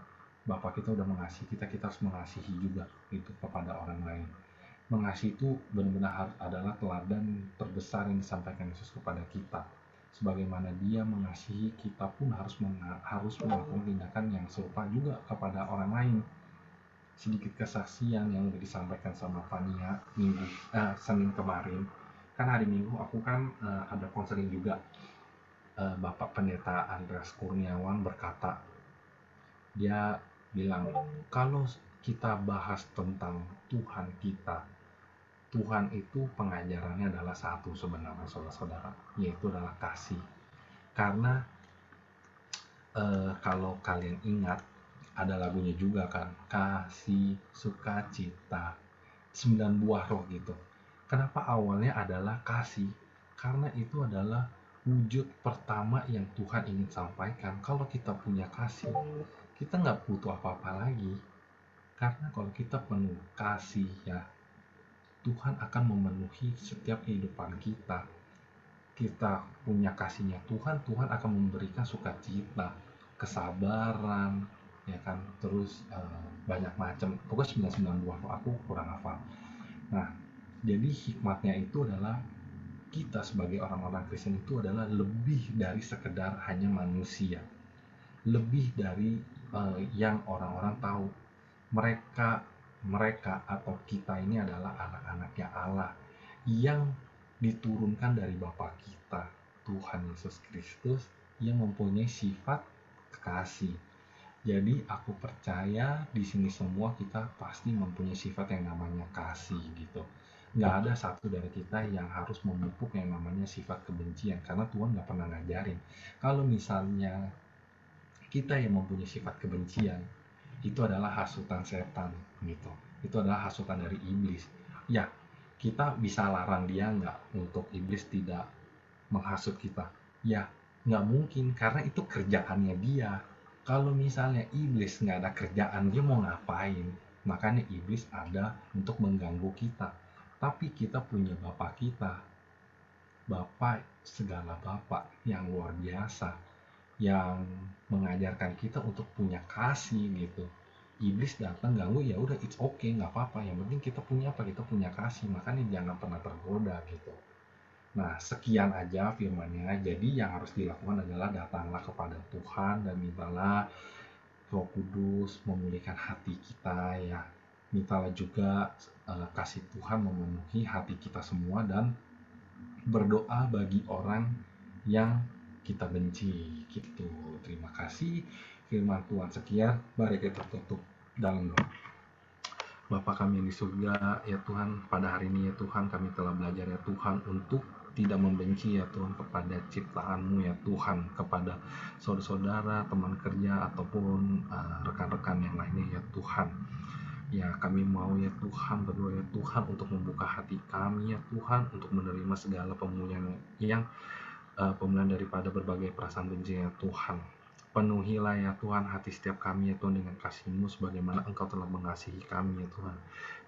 Bapak kita udah mengasihi kita harus mengasihi juga gitu kepada orang lain. Mengasihi itu benar-benar adalah teladan terbesar yang disampaikan Yesus kepada kita. Sebagaimana dia mengasihi, kita pun harus melakukan tindakan yang serupa juga kepada orang lain. Sedikit kesaksian yang disampaikan sama Fania Senin kemarin. Kan hari Minggu aku kan ada konseling juga. Bapak Pendeta Andreas Kurniawan berkata, dia bilang, kalau kita bahas tentang Tuhan kita, Tuhan itu pengajarannya adalah satu sebenarnya saudara-saudara, yaitu adalah kasih. Karena kalau kalian ingat, ada lagunya juga kan, kasih, sukacita, 9 buah roh gitu. Kenapa awalnya adalah kasih? Karena itu adalah wujud pertama yang Tuhan ingin sampaikan. Kalau kita punya kasih, kita nggak butuh apa-apa lagi. Karena kalau kita penuh kasih ya, Tuhan akan memenuhi setiap kehidupan kita. Kita punya kasihnya Tuhan, Tuhan akan memberikan sukacita, kesabaran, ya kan, terus banyak macam. Pokoknya 99 buah aku kurang hafal. Nah, jadi hikmatnya itu adalah kita sebagai orang-orang Kristen itu adalah lebih dari sekedar hanya manusia, lebih dari yang orang-orang tahu. Mereka atau kita ini adalah anak-anaknya Allah yang diturunkan dari Bapa kita, Tuhan Yesus Kristus, yang mempunyai sifat kasih. Jadi aku percaya di sini semua kita pasti mempunyai sifat yang namanya kasih gitu. Nggak ada satu dari kita yang harus memupuk yang namanya sifat kebencian, karena Tuhan nggak pernah ngajarin. Kalau misalnya kita yang mempunyai sifat kebencian, itu adalah hasutan setan gitu. Itu adalah hasutan dari iblis. Ya, kita bisa larang dia nggak untuk iblis tidak menghasut kita? Ya, nggak mungkin karena itu kerjaannya dia. Kalau misalnya iblis nggak ada kerjaan, dia mau ngapain? Makanya iblis ada untuk mengganggu kita. Tapi kita punya Bapa kita, Bapa segala Bapa yang luar biasa, yang mengajarkan kita untuk punya kasih gitu. Iblis datang ganggu, ya udah, it's okay, nggak apa-apa. Yang penting kita punya apa? Kita punya kasih. Makanya jangan pernah tergoda gitu. Nah, sekian aja firman-Nya. Jadi yang harus dilakukan adalah datanglah kepada Tuhan dan mintalah Roh Kudus memulihkan hati kita ya. Mintalah juga kasih Tuhan memenuhi hati kita semua, dan berdoa bagi orang yang kita benci gitu. Terima kasih. Firman Tuhan sekian. Mari kita tutup dalam doa. Bapa kami yang di surga, ya Tuhan, pada hari ini ya Tuhan, kami telah belajar ya Tuhan untuk tidak membenci ya Tuhan kepada ciptaan-Mu ya Tuhan, kepada saudara-saudara, teman kerja, ataupun rekan-rekan yang lainnya ya Tuhan. Ya kami mau ya Tuhan berdoa ya Tuhan untuk membuka hati kami ya Tuhan, untuk menerima segala pemulihan yang pemulihan daripada berbagai perasaan benci ya Tuhan. Penuhilah ya Tuhan hati setiap kami ya Tuhan dengan kasih-Mu sebagaimana Engkau telah mengasihi kami ya Tuhan.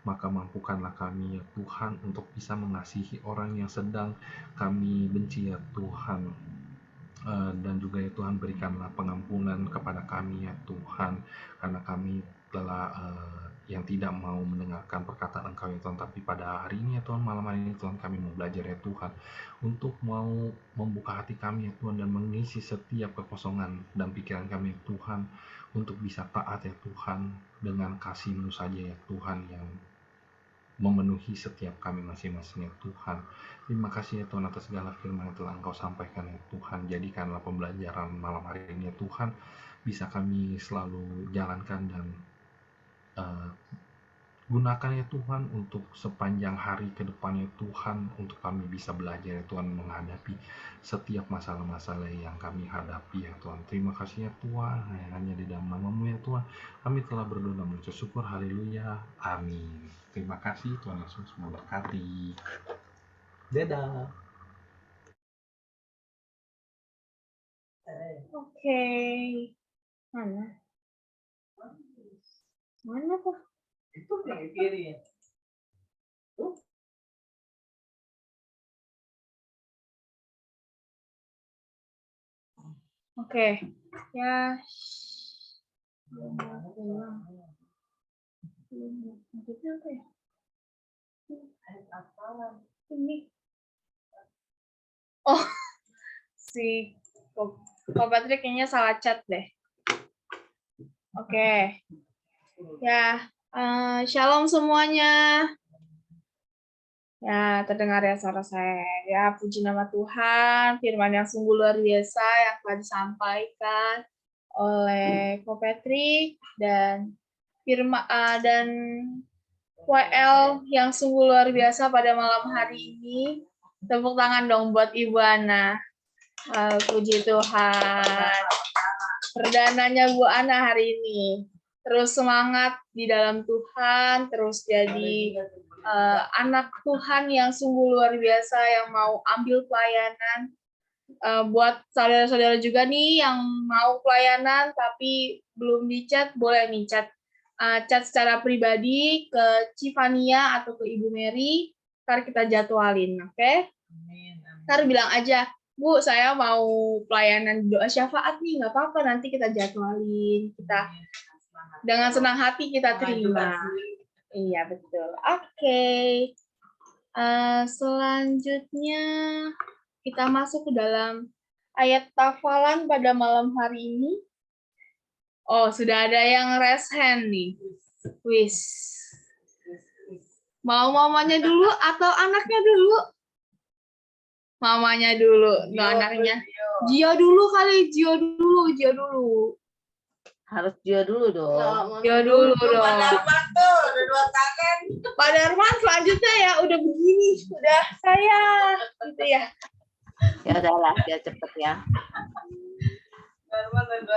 Maka mampukanlah kami ya Tuhan untuk bisa mengasihi orang yang sedang kami benci ya Tuhan. Dan juga ya Tuhan, berikanlah pengampunan kepada kami ya Tuhan, karena kami telah yang tidak mau mendengarkan perkataan Engkau ya Tuhan. Tapi pada hari ini ya Tuhan, malam hari ini Tuhan, kami mau belajar ya Tuhan untuk mau membuka hati kami ya Tuhan, dan mengisi setiap kekosongan dan pikiran kami ya Tuhan, untuk bisa taat ya Tuhan dengan kasih-Mu saja ya Tuhan, yang memenuhi setiap kami masing-masing ya Tuhan. Terima kasih ya Tuhan atas segala firman yang telah Engkau sampaikan ya Tuhan. Jadikanlah pembelajaran malam hari ini ya Tuhan bisa kami selalu jalankan, dan gunakan ya Tuhan untuk sepanjang hari ke depan ya Tuhan, untuk kami bisa belajar ya Tuhan menghadapi setiap masalah-masalah yang kami hadapi ya Tuhan. Terima kasih ya Tuhan, hanya di dalam nama-Mu ya Tuhan kami telah berdoa dan mengucap syukur. Haleluya, amin. Terima kasih, Tuhan Yesus memberkati. Dadah. Oke. Mana? Mana tuh? Itu yang kiri. Oke. Ya. Maksudnya apa ya? Ini. Oh, si Kak Patrick kayaknya salah chat deh. Oke. Ya, shalom semuanya. Ya, terdengar ya suara saya. Ya, puji nama Tuhan, firman yang sungguh luar biasa yang telah disampaikan oleh Ko Patrick dan dan WL yang sungguh luar biasa pada malam hari ini. Tepuk tangan dong buat Ibu Ana. Puji Tuhan. Perdananya Bu Ana hari ini. Terus semangat di dalam Tuhan, terus jadi anak Tuhan yang sungguh luar biasa yang mau ambil pelayanan Buat saudara-saudara juga nih yang mau pelayanan tapi belum di-chat, boleh nih chat secara pribadi ke Civania atau ke Ibu Mary, ntar kita jadwalin, oke? Ntar bilang aja, Bu, saya mau pelayanan doa syafaat nih, nggak apa-apa, nanti kita jadwalin, kita dengan senang hati kita terima. Iya, betul. Oke. Selanjutnya kita masuk ke dalam ayat hafalan pada malam hari ini. Oh, sudah ada yang raise hand nih. Wis. Mau mamanya dulu atau anaknya dulu? Mamanya dulu, no anaknya. Gio dulu kali, Gio dulu. Harus dia dulu dong. Gio dulu dong. Pak Darman selanjutnya ya udah begini, udah saya gitu ya. Ya udahlah, biar cepet ya.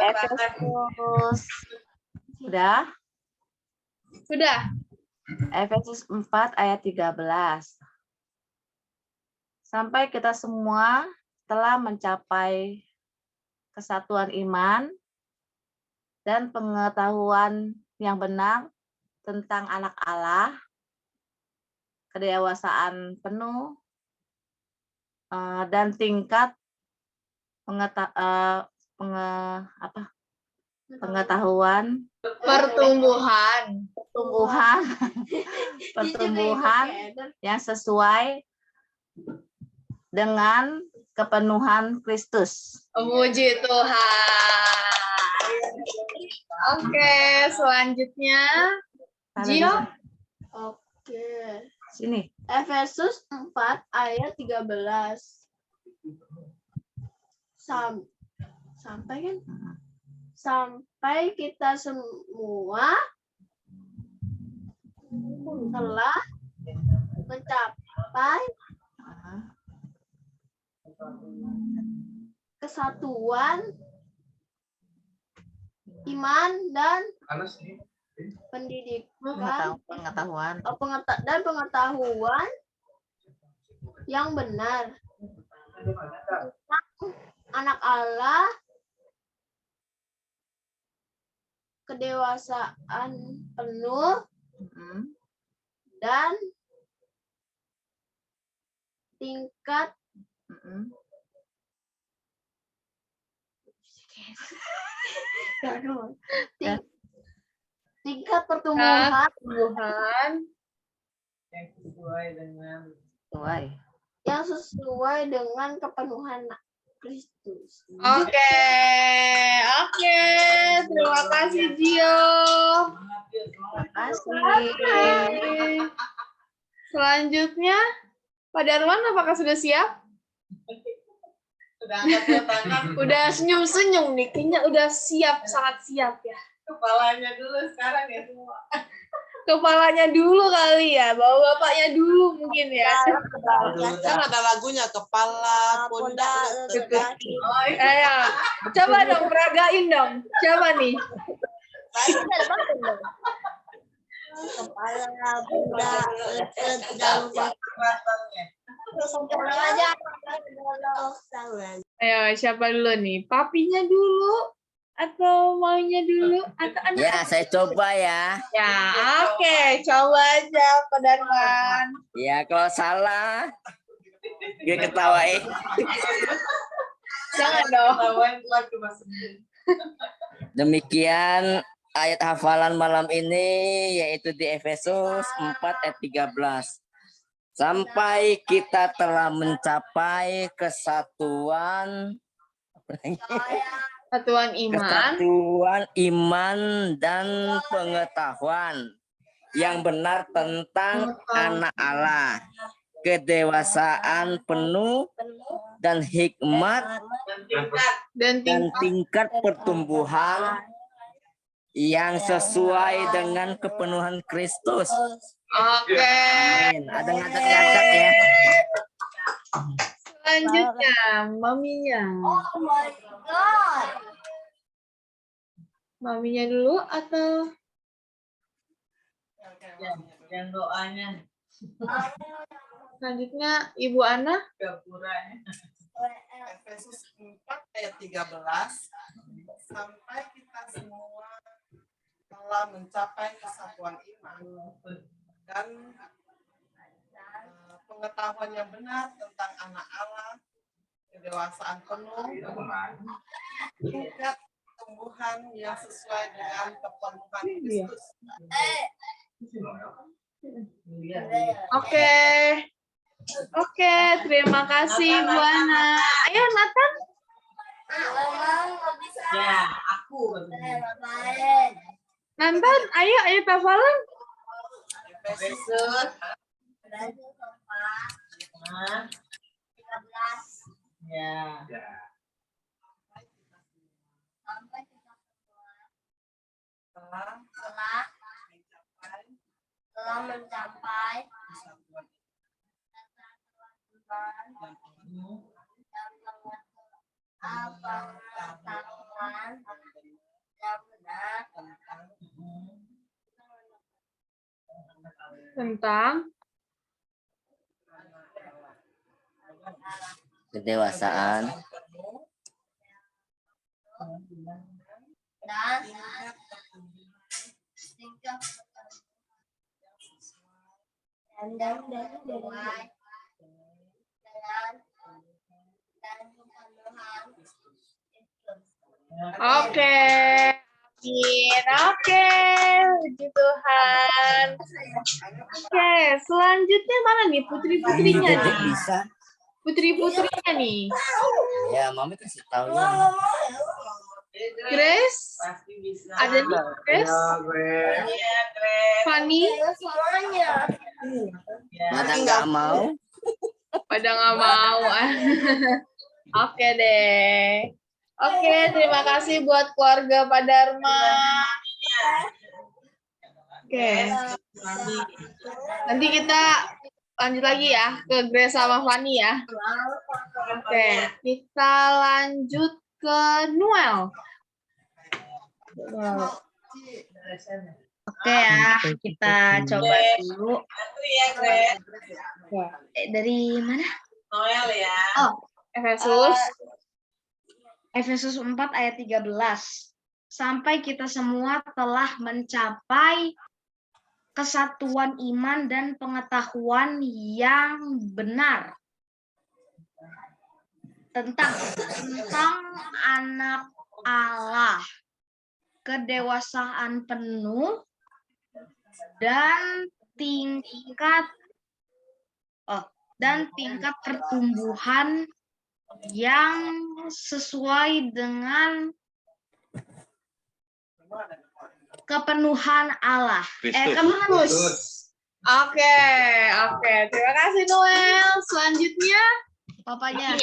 Efesus. Sudah? Sudah. Efesus 4 ayat 13. Sampai kita semua telah mencapai kesatuan iman dan pengetahuan yang benar tentang anak Allah, kedewasaan penuh, dan tingkat pengetahuan pertumbuhan yang sesuai dengan kepenuhan Kristus. Puji Tuhan. Oke, selanjutnya Gio. Oke. Sini. Efesus 4 ayat 13. Sampai kan? Sampai kita semua telah mencapai kesatuan iman dan pendidikan pengetahuan yang benar anak Allah, kedewasaan penuh dan tingkat tingkat pertumbuhan yang sesuai dengan kepenuhan Kristus. Oke. Terima kasih Gio. Terima kasih. Selanjutnya Pak Darman, apakah sudah siap? Udah senyum-senyum nih, kayaknya udah siap, sangat siap ya. Kepalanya dulu sekarang ya semua. Kepalanya dulu kali ya, bawa bapaknya dulu mungkin ya. Kan ada lagunya kepala, pundak, kaki. Ayo, coba dong, peragain dong. Coba nih. Kepala, pundak, dan Ayo, siapa dulu nih? Papinya dulu atau maunya dulu atau anak? Ya, saya coba ya. Ya, oke, coba aja Pak Darman. Ya, kalau salah, gue ketawain. Jangan dong. Demikian ayat hafalan malam ini, yaitu di Efesus 4 ayat 13. Sampai kita telah mencapai kesatuan iman dan pengetahuan yang benar tentang anak Allah, kedewasaan penuh dan hikmat dan tingkat pertumbuhan yang sesuai dengan kepenuhan Kristus. Oke. Ada ngadak-ngadak ya. Selanjutnya, maminya. Oh my God. Maminya dulu atau? Yang doanya. Selanjutnya, Ibu Ana. Efesus 4 ayat 13, sampai kita semua telah mencapai kesatuan iman dan pengetahuan yang benar tentang anak Allah, kedewasaan penuh, tingkat pertumbuhan yang sesuai dengan kepenuhan Kristus. Oke, terima kasih Bu Ana. Ayo Nathan. Nathan, ayo hafalan. Efesus telah mencapai kesatuan pengetahuan yang benar Tentang kedewasaan dan tingkat dan sesuai dan kepenuhan Kristus. Oke. Amin. Oke, puji Tuhan. Oke, selanjutnya mana nih putri-putrinya Dedek nih? bisa. Putri-putrinya nih. Ya, Mami kasih tahu ya. Grace? Ada nih Grace? Fanny? Semuanya. Pada nggak mau. Pada nggak mau. Oke deh. Oke, terima kasih buat keluarga Pak Dharma. Oke. Nanti kita lanjut lagi ya ke Grace sama Fanny ya. Oke, kita lanjut ke Noel. Oke ya, kita coba dulu. Dari mana? Noel ya. Oh, Efesus 4 ayat 13. Sampai kita semua telah mencapai kesatuan iman dan pengetahuan yang benar tentang anak Allah, kedewasaan penuh dan tingkat pertumbuhan yang sesuai dengan kepenuhan Allah. Kristus. Oke. Terima kasih Noel. Selanjutnya bapaknya.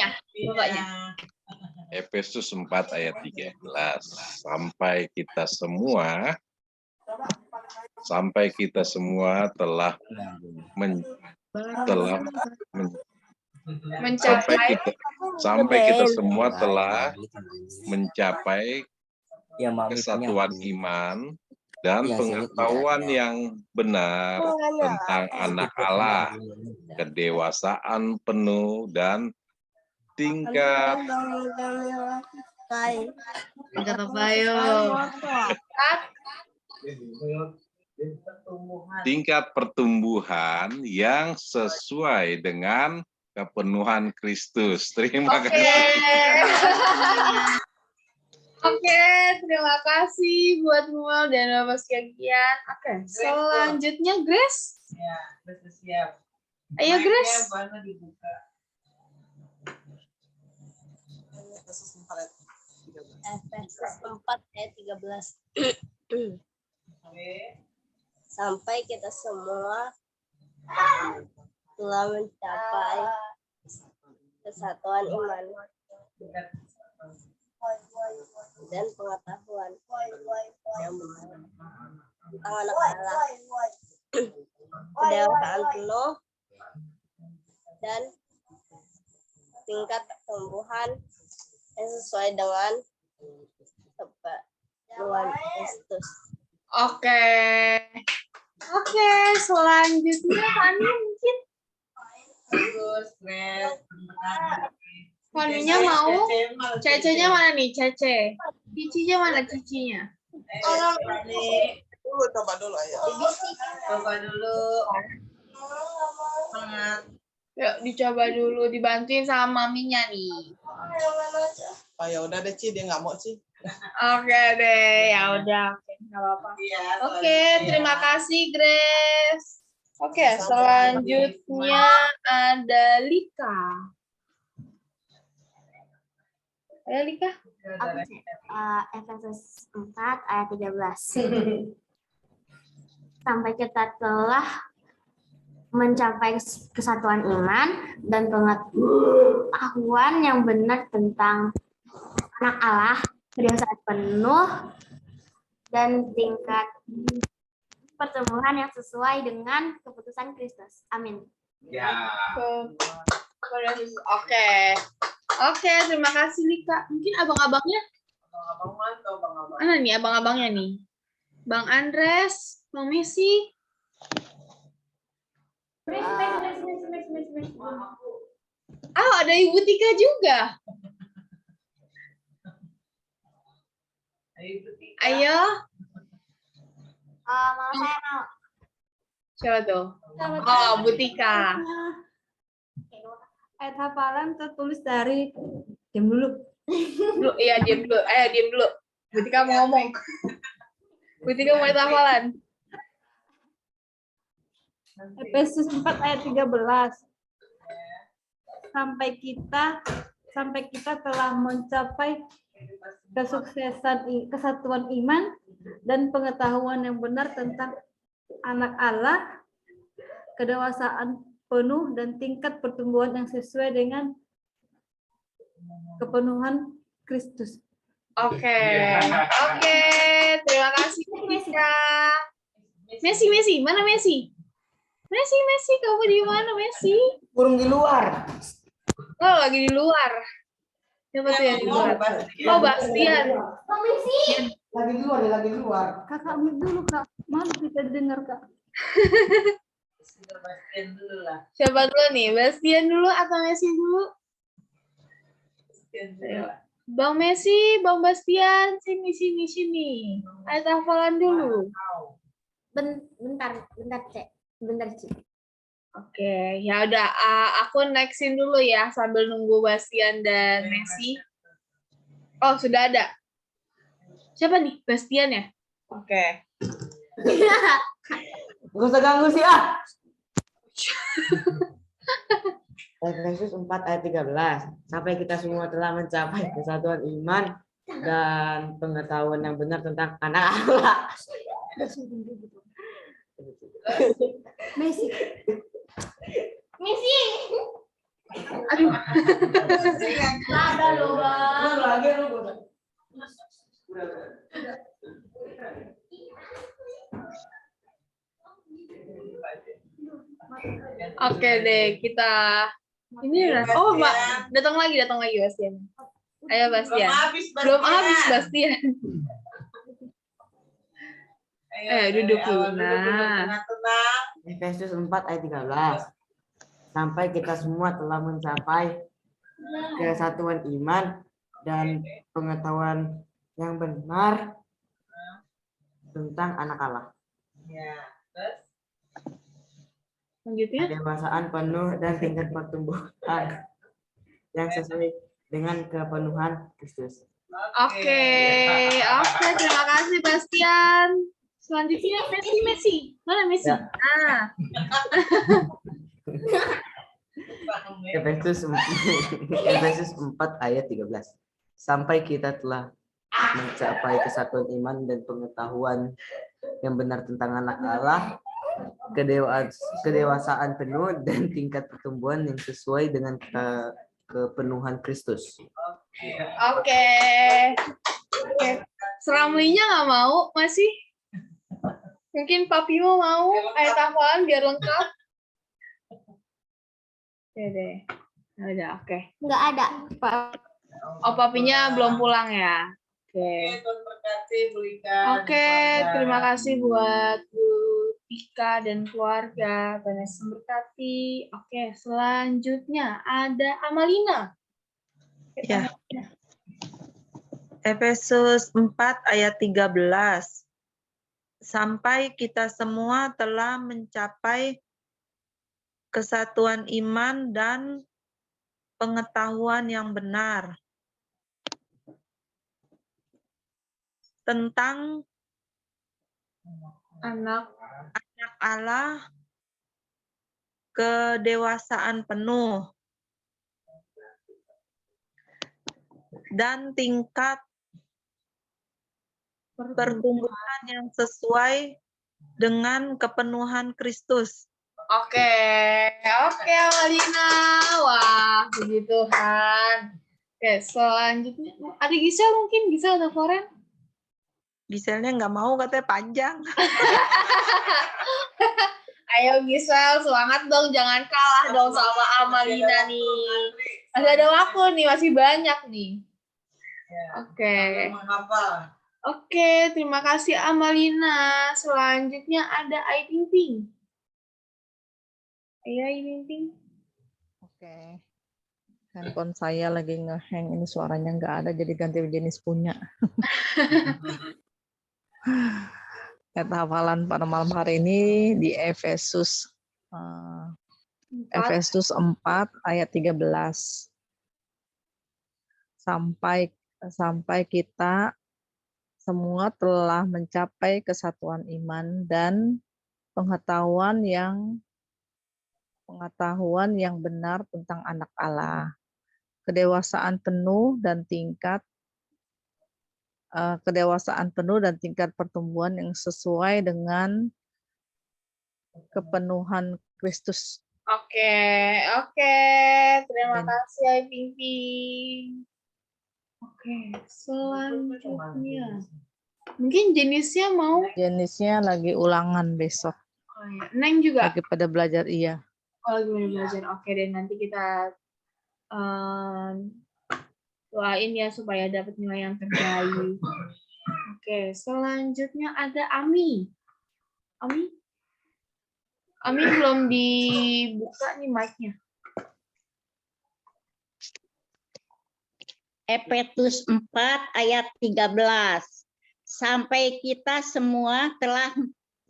Efesus 4 ayat 13. Sampai kita semua telah mencapai kesatuan iman dan pengetahuan yang benar tentang anak Allah, kedewasaan penuh dan tingkat pertumbuhan yang sesuai dengan kepenuhan Kristus. Terima kasih. Oke, terima kasih buat Noel dan Bapak sekalian. Oke, selanjutnya Grace. Ya, Grace siap. Ayo Grace. Efesus 4 ayat 13. Sampai kita semua telah mencapai kesatuan iman dan pengetahuan yang benar tentang anak Allah, kedewasaan penuh dan tingkat pertumbuhan yang sesuai dengan kepenuhan Kristus. Oke, selanjutnya Fanny mungkin. Bagus, Grace. Panunya mau. Cece-nya mana nih? Cece. Cicinya mana cicinya? Dulu coba dulu ayah. Coba dulu. Semangat. Yuk dicoba dulu, dibantuin sama maminya nih. Oh ya udah deh Ci, dia nggak mau Ci. Oke deh, ya udah, oke, nggak apa-apa. Oke, terima kasih Grace. Oke, selanjutnya ada Lika. Ada Lika? Aku cek Efesus 4 ayat 13. Sampai kita telah mencapai kesatuan iman dan pengetahuan yang benar tentang anak Allah, kedewasaan penuh, dan tingkat pertumbuhan yang sesuai dengan keputusan Kristus. Amin. Ya. Oke, terima kasih Lika. Mungkin abang-abangnya? Mana nih abang-abangnya nih? Bang Andres, Bang Messi. Oh, ada Ibu Tika juga. Ayo. Mau saya mau. Siapa tuh? Oh, Bu Tika. Ayat hafalan tertulis dari diam dulu. Iya, diam dulu. Ayo, diam dulu. Bu Tika mau ngomong. Bu Tika mau hafalan. Efesus 4 ayat 13. Sampai kita telah mencapai kesatuan iman dan pengetahuan yang benar tentang anak Allah, kedewasaan penuh dan tingkat pertumbuhan yang sesuai dengan kepenuhan Kristus. Oke, terima kasih Tika. Messi, mana Messi? Messi, kamu di mana Messi? Burung di luar. Oh, lagi di luar. Siapa tuh yang di luar? Oh, Bastian. Lagi di luar. Kakak mute dulu Kak. Malu kita dengar Kak. Siapa dulu nih? Bastian dulu atau Messi dulu? Bang Messi, Bang Bastian, sini. Ayo hafalan dulu. Bentar, Cek. Bentar, Cik. Oke, ya udah. Aku nextin dulu ya sambil nunggu Bastian dan Messi. Oh, sudah ada. Siapa nih? Bastian ya? Oke. Gak usah ganggu sih ah. Efesus 4 ayat 13. Sampai kita semua telah mencapai kesatuan iman dan pengetahuan yang benar tentang anak Allah. Messi. Aduh. Ada loh, Bang. Oke deh, kita ini udah. Oh, Mbak, datang lagi Bastian. Ayo Bastian. Belum habis Bastian. Duduk dulu. Nah. Efesus 4 ayat 13. Sampai kita semua telah mencapai kesatuan iman dan pengetahuan yang benar tentang anak Allah. Ya, terus Selanjutnya. Kedewasaan penuh dan tingkat pertumbuhan yang sesuai dengan kepenuhan Kristus. Oke, terima kasih Bastian. Selanjutnya Messi. Mana Messi? Ya. Efesus 4 ayat 13. Sampai kita telah mencapai kesatuan iman dan pengetahuan yang benar tentang anak Allah, kedewasaan penuh dan tingkat pertumbuhan yang sesuai dengan kepenuhan Kristus. Oke. Seramlinya nggak mau masih? Mungkin Papi mau ayat hafalan biar lengkap. Oke deh. Udah, oke. Nggak ada. Oh, Papinya belum pulang ya? Oke. Oke, terima kasih buat Bu Tika dan keluarga. Tuhan Yesus memberkati. Oke, selanjutnya ada Amalina. Ya. Efesus 4 ayat 13. Sampai kita semua telah mencapai kesatuan iman dan pengetahuan yang benar tentang Anak Allah, kedewasaan penuh dan tingkat pertumbuhan yang sesuai dengan kepenuhan Kristus. Oke, Amalina. Wah, puji Tuhan. Oke, selanjutnya ada Gisel mungkin, Gisel atau Foren? Giselnya nggak mau, katanya panjang. Ayo Gisel, semangat dong, jangan kalah dong sama Amalina nih. Masih ada waktu nih, masih banyak nih. Oke. Oke, terima kasih Amalina. Selanjutnya ada Ai Ting Ting. Ayo Ai Ting Ting. Oke. Handphone saya lagi ngehang, ini suaranya nggak ada, jadi ganti jenis punya. Ayat hafalan pada malam hari ini di Efesus 4 ayat 13. Sampai kita semua telah mencapai kesatuan iman dan pengetahuan yang benar tentang anak Allah, kedewasaan penuh dan tingkat pertumbuhan yang sesuai dengan kepenuhan Kristus. Oke. Terima kasih Ai Ting Ting. Oke, selanjutnya. Mungkin jenisnya mau? Jenisnya lagi ulangan besok. Oh, ya. Neng juga? Lagi pada belajar, iya. Oh, lagi pada belajar. Oke, dan nanti kita doain ya supaya dapat nilai yang terbaik. Oke, selanjutnya ada Ami. Ami belum dibuka nih mic-nya. Efesus 4 ayat 13. Sampai kita semua telah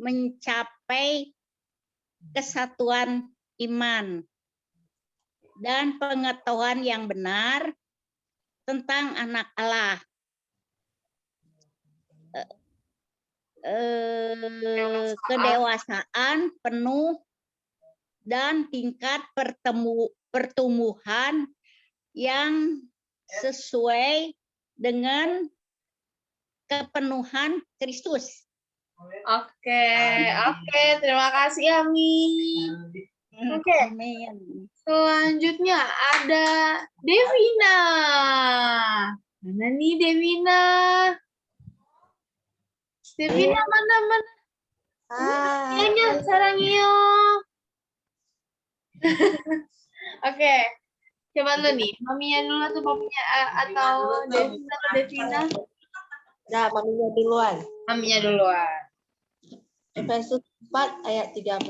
mencapai kesatuan iman dan pengetahuan yang benar tentang anak Allah. Kedewasaan penuh dan tingkat pertumbuhan yang sesuai dengan kepenuhan Kristus. Oke, terima kasih Ami. Oke, selanjutnya ada Devina. Mana nih Devina? Devina mana? Iya, sarangnya. Oke. Coba dulu nih, maminya dulu atau papinya atau Devina? Nah, maminya duluan. Maminya duluan. Efesus 4 ayat 13.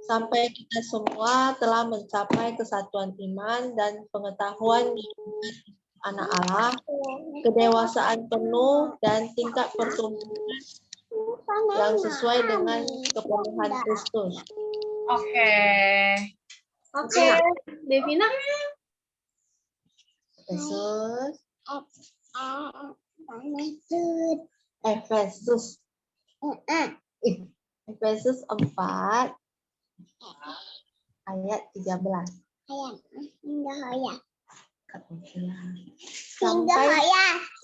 Sampai kita semua telah mencapai kesatuan iman dan pengetahuan anak Allah, kedewasaan penuh dan tingkat pertumbuhan yang sesuai dengan kepenuhan Kristus. Oke, Devina. Efesus 4 ayat 13.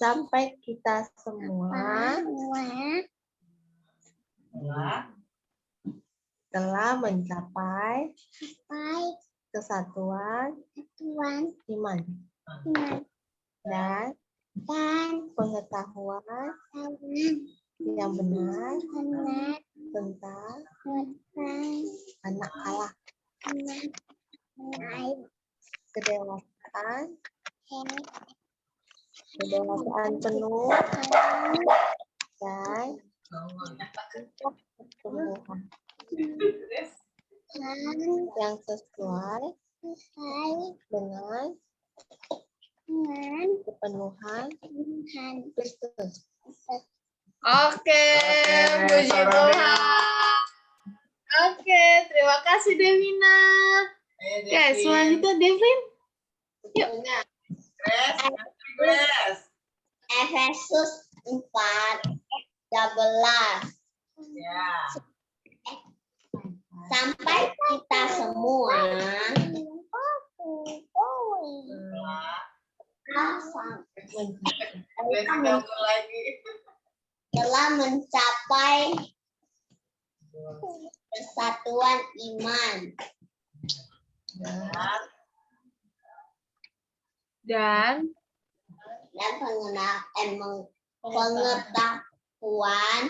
Sampai kita semua telah mencapai kesatuan iman dan pengetahuan yang benar tentang anak Allah, kedewasaan penuh dan pertumbuhan yang sesuai dengan kepenuhan Kristus. Oke, puji Tuhan. Oke, terima kasih Devina. Oke, selanjutnya Devin. Yuk. Efesus 4:13. Sampai kita semua telah mencapai kesatuan iman Dan pengetahuan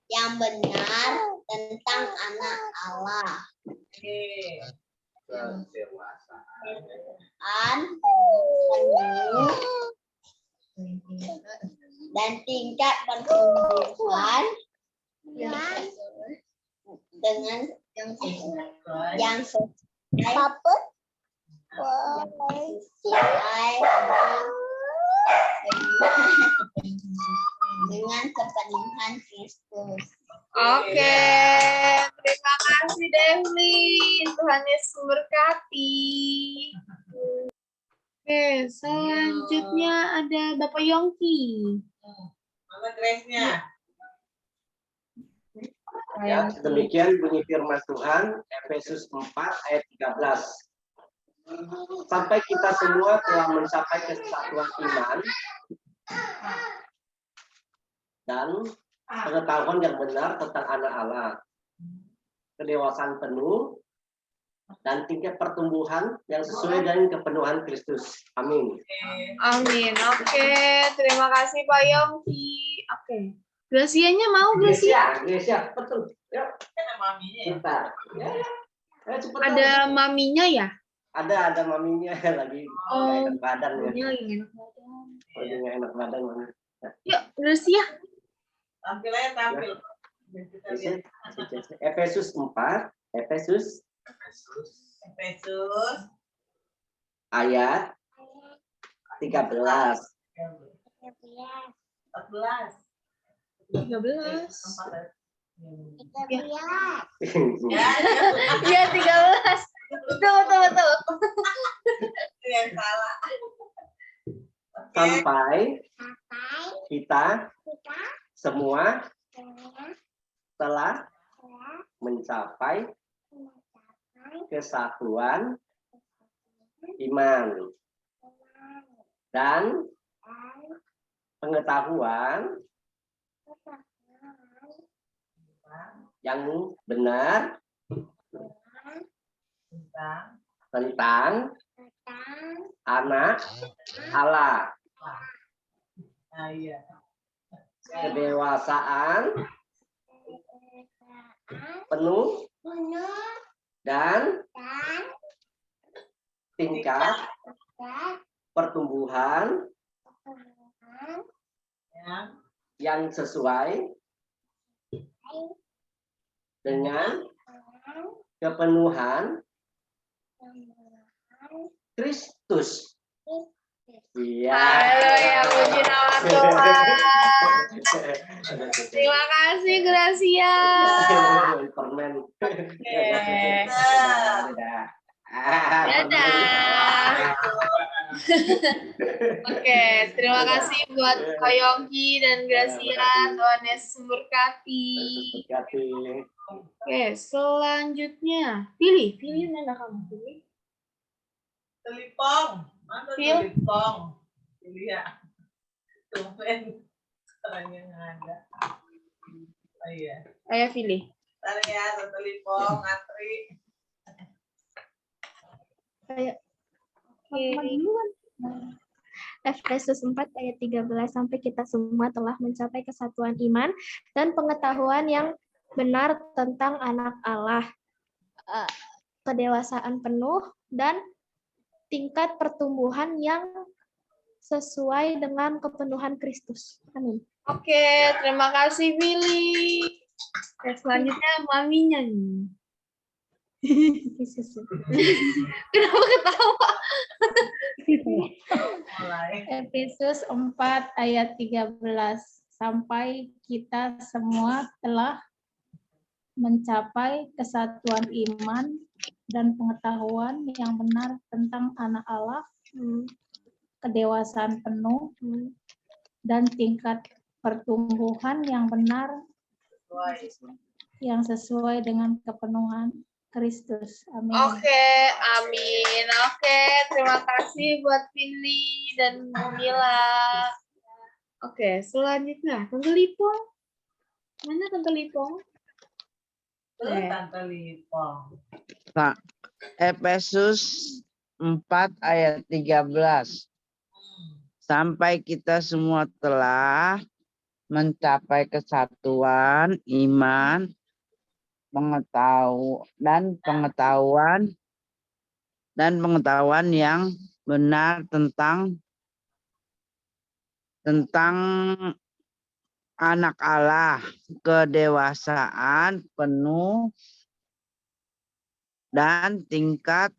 yang benar tentang anak Allah. Dan tingkat pertumbuhan dengan yang sesuai dengan kepenuhan Kristus. Oke, terima kasih Devin. Tuhan Yesus memberkati. Oke, selanjutnya ada Bapak Yongki. Mana Grace-nya? Ya, demikian bunyi firman Tuhan, Efesus 4 ayat 13. Sampai kita semua telah mencapai kesatuan iman dan pengetahuan yang benar tentang anak Allah, kedewasaan penuh, dan tingkat pertumbuhan yang sesuai dengan kepenuhan Kristus. Amin. Amin. Oke, terima kasih Pak Yongki. Oke. Gracianya mau Gracia? Gracia, betul. Ya. Ada maminya ya? Kita. Ya. Ada maminya ya? Ada maminya lagi enak badan ya. Maminya lagi enak badan. Lagi nggak enak badan mana. Yuk, Gracia. Tampil aja, tampil. Efesus 4, Efesus ayat 13. 13. Ya, 13. Betul. yang salah. Sampai kita semua telah mencapai kesatuan iman dan pengetahuan yang benar tentang anak Allah, kedewasaan penuh dan tingkat pertumbuhan yang sesuai dengan kepenuhan Kristus. Iya. Haleluya, puji nama Tuhan. Terima kasih Gracia. Permen. Dadah. Oke, terima kasih buat Pak Yongki dan Gracia. Tuhan Yesus memberkati. Oke, selanjutnya Pilih mana kamu? Telipong. Mana telipong? Pilih ya. Tumpen. Orang yang ada. Oh iya. Ayo pilih. Ntar ya, telipong, ngantri. Oke. Efesus 4 ayat 13, sampai kita semua telah mencapai kesatuan iman dan pengetahuan yang benar tentang anak Allah, kedewasaan penuh dan tingkat pertumbuhan yang sesuai dengan kepenuhan Kristus. Amin. Oke, terima kasih Billy. Selanjutnya maminya nih. Kenapa ketawa? Efesus 4 ayat 13. Sampai kita semua telah mencapai kesatuan iman dan pengetahuan yang benar tentang anak Allah, kedewasaan penuh, dan tingkat pertumbuhan yang benar yang sesuai dengan kepenuhan Kristus. Amin. Oke, amin. Oke, terima kasih buat Pinli dan Mila. Oke, selanjutnya Tante Lipong. Mana Tante Lipong? Tante Lipong. Nah, Efesus 4 ayat 13. Sampai kita semua telah mencapai kesatuan iman, pengetahuan yang benar tentang anak Allah, kedewasaan penuh dan tingkat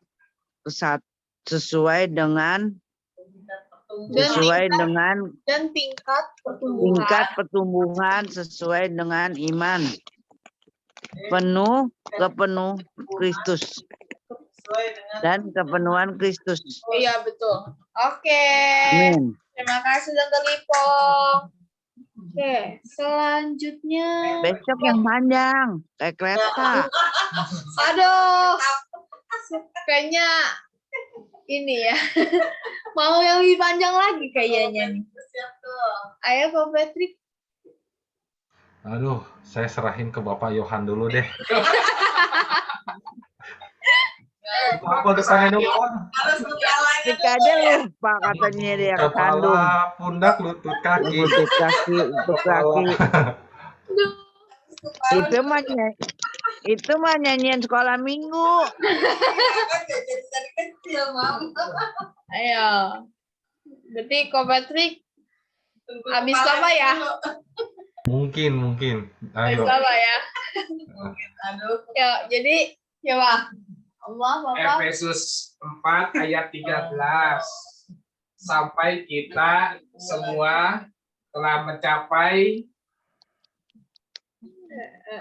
sesuai dengan tingkat pertumbuhan sesuai dengan iman penuh kepenuh Kristus dan kepenuhan Kristus. Iya, betul. Oke. Amin. Terima kasih Tante Lipong. Oke, selanjutnya Besok yang panjang kayak kereta. Aduh. Kayaknya ini ya. Mau yang lebih panjang lagi kayaknya nih. Ayo Pak Patrick. Aduh, saya serahin ke Bapak Yohan dulu deh. Apa depannya dulu? Jika aja lupa katanya dia kandung. Kepala, pundak, lutut kaki. Lutut kaki, lutut kaki. Itu mah nyanyian sekolah minggu. Ayo. Berarti Ko Patrick habis lama ya? Mungkin. Habis Ayo. lama ya? Ya, jadi coba. Allah, Bapak. Efesus 4 ayat 13. Sampai kita semua telah mencapai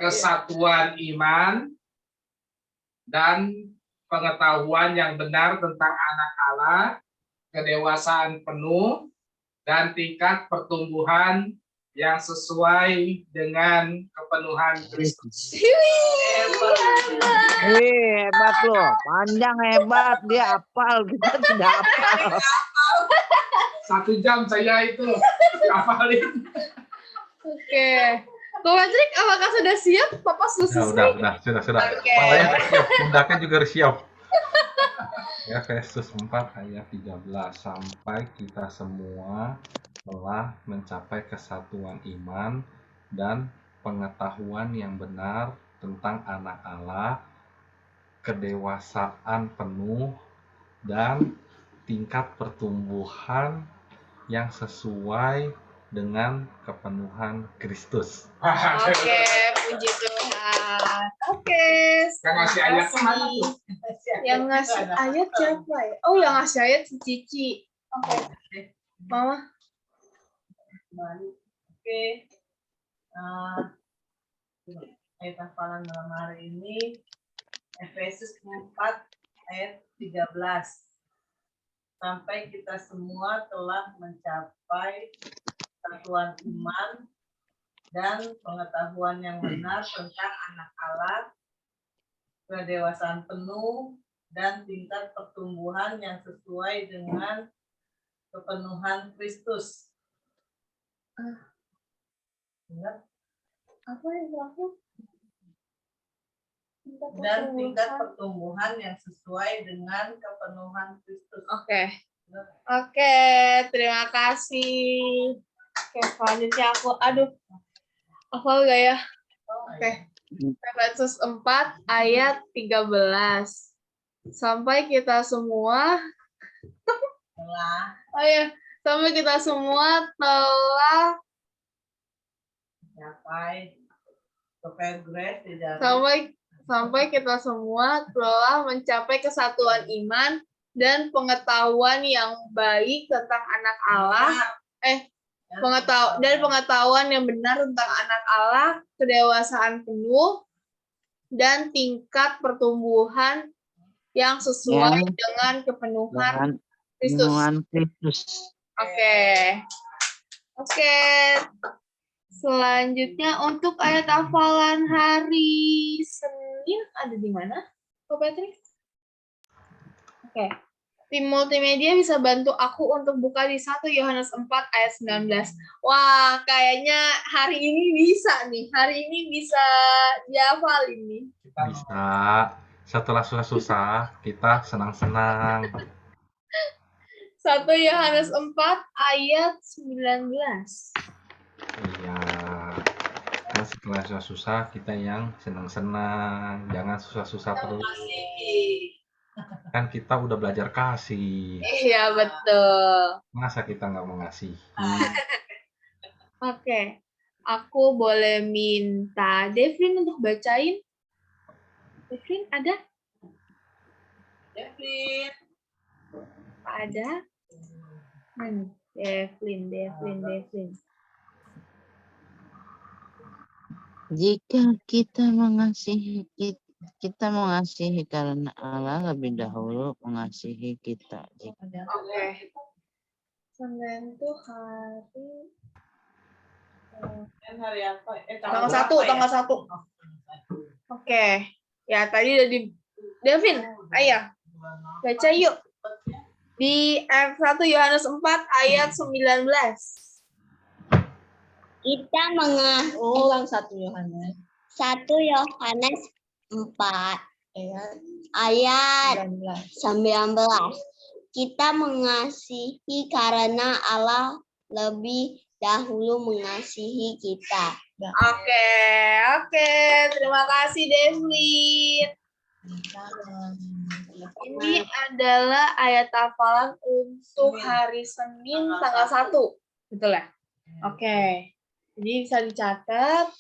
kesatuan iman dan pengetahuan yang benar tentang anak Allah, kedewasaan penuh, dan tingkat pertumbuhan yang sesuai dengan kepenuhan Kristus. Hebat loh, panjang hebat, dia hafal, kita tidak hafal. 1 jam saya itu hafalin. Oke. Ko Patrick, apakah sudah siap? Papa sudah selesai. Sudah. Oke. Kepalanya udah siap, pundaknya juga harus siap. Efesus 4 ayat 13. Sampai kita semua telah mencapai kesatuan iman dan pengetahuan yang benar tentang anak Allah, kedewasaan penuh, dan tingkat pertumbuhan yang sesuai dengan kepenuhan Kristus. Oke, puji Tuhan. Oke. Yang ngasih ayat mana tuh? Yang ngasih ayat siapa ya? Oh, yang ngasih ayat si Cici. Oke. Mama. Oke. Ayat hafalan malam hari ini Efesus 4 ayat 13. Sampai kita semua telah mencapai kesatuan iman dan pengetahuan yang benar tentang anak Allah, kedewasaan penuh, dan tingkat pertumbuhan yang sesuai dengan kepenuhan Kristus. Ingat? Apa yang aku? Dan tingkat pertumbuhan yang sesuai dengan kepenuhan Kristus. Oke, terima kasih. Oke, selanjutnya aku, hafal gak ya? Oke. Efesus 4 ayat 13. Sampai kita semua sampai kita semua telah mencapai progres di dalam sampai kita semua telah mencapai kesatuan iman dan pengetahuan yang baik tentang anak Allah, pengetahuan yang benar tentang anak Allah, kedewasaan penuh, dan tingkat pertumbuhan yang sesuai dengan kepenuhan Kristus. Oke. Selanjutnya untuk ayat hafalan hari Senin ada di mana, Pak Patrick? Oke. Tim multimedia bisa bantu aku untuk buka di 1 Yohanes 4 ayat 19. Wah, kayaknya hari ini bisa nih. Hari ini bisa dihafalin nih. Bisa. Setelah susah-susah, kita senang-senang. 1 Yohanes 4 ayat 19. Iya. Kan setelah susah-susah, kita yang senang-senang. Jangan susah-susah terus. Kan kita udah belajar kasih. Iya, betul. Masa kita nggak mau ngasih? Oke. Aku boleh minta Devin untuk bacain. Devin, ada? Devin. Ada? Devin. Jika kita mengasihi karena Allah lebih dahulu mengasihi kita. Oke. Senin tuh hari apa? tanggal 1. Oke. Ya, tadi udah di Devin, ayo. Baca yuk. Di 1 Yohanes 4 ayat 19. Kita ulang 1 Yohanes. 1 Yohanes 4 ayat 19. Kita mengasihi karena Allah lebih dahulu mengasihi kita. Oke. Terima kasih, Devin. Ini adalah ayat hafalan untuk hari Senin tanggal 1. Betul ya? Oke. Jadi bisa dicatat.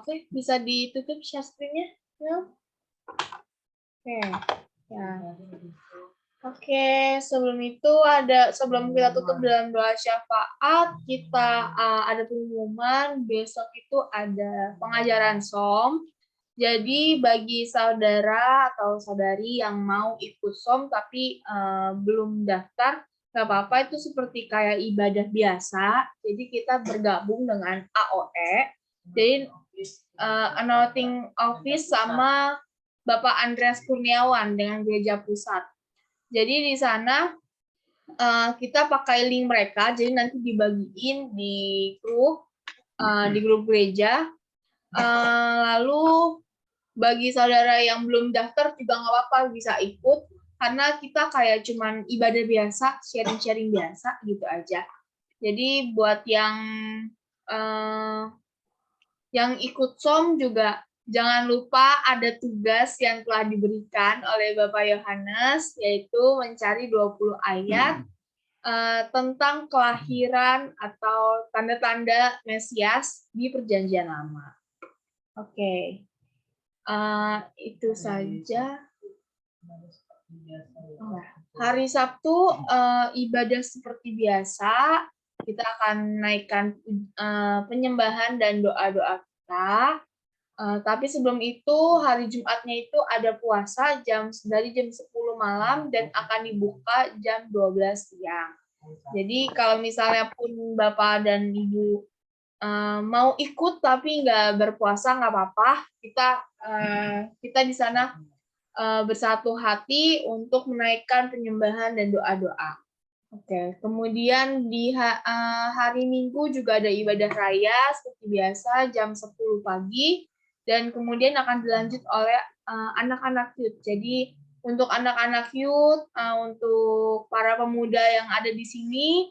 Oke, bisa ditutup share screen-nya. Ya. Oke. Ya. Oke, sebelum kita tutup dalam doa syafaat, kita ada pengumuman besok itu ada pengajaran SOM. Jadi bagi saudara atau saudari yang mau ikut SOM tapi belum daftar, nggak apa-apa, itu seperti kayak ibadah biasa. Jadi kita bergabung dengan AOE, jadi Anointing Office sama Bapak Andreas Kurniawan dengan Gereja Pusat. Jadi di sana kita pakai link mereka, jadi nanti dibagiin di grup gereja. Lalu bagi saudara yang belum daftar juga nggak apa-apa, bisa ikut karena kita kayak cuman ibadah biasa, sharing-sharing biasa gitu aja. Jadi buat yang ikut SOM juga jangan lupa ada tugas yang telah diberikan oleh Bapak Yohanes, yaitu mencari 20 ayat tentang kelahiran atau tanda-tanda Mesias di Perjanjian Lama. Oke. Itu saja. Hari Sabtu ibadah seperti biasa, kita akan naikkan penyembahan dan doa-doa kita. Tapi sebelum itu hari Jumatnya itu ada puasa dari jam 10 malam dan akan dibuka jam 12 siang. Jadi kalau misalnya pun Bapak dan Ibu mau ikut tapi nggak berpuasa, nggak apa-apa. Kita di sana bersatu hati untuk menaikkan penyembahan dan doa-doa. Oke. Kemudian di hari Minggu juga ada ibadah raya seperti biasa jam 10 pagi dan kemudian akan dilanjut oleh anak-anak youth. Jadi untuk anak-anak youth, untuk para pemuda yang ada di sini,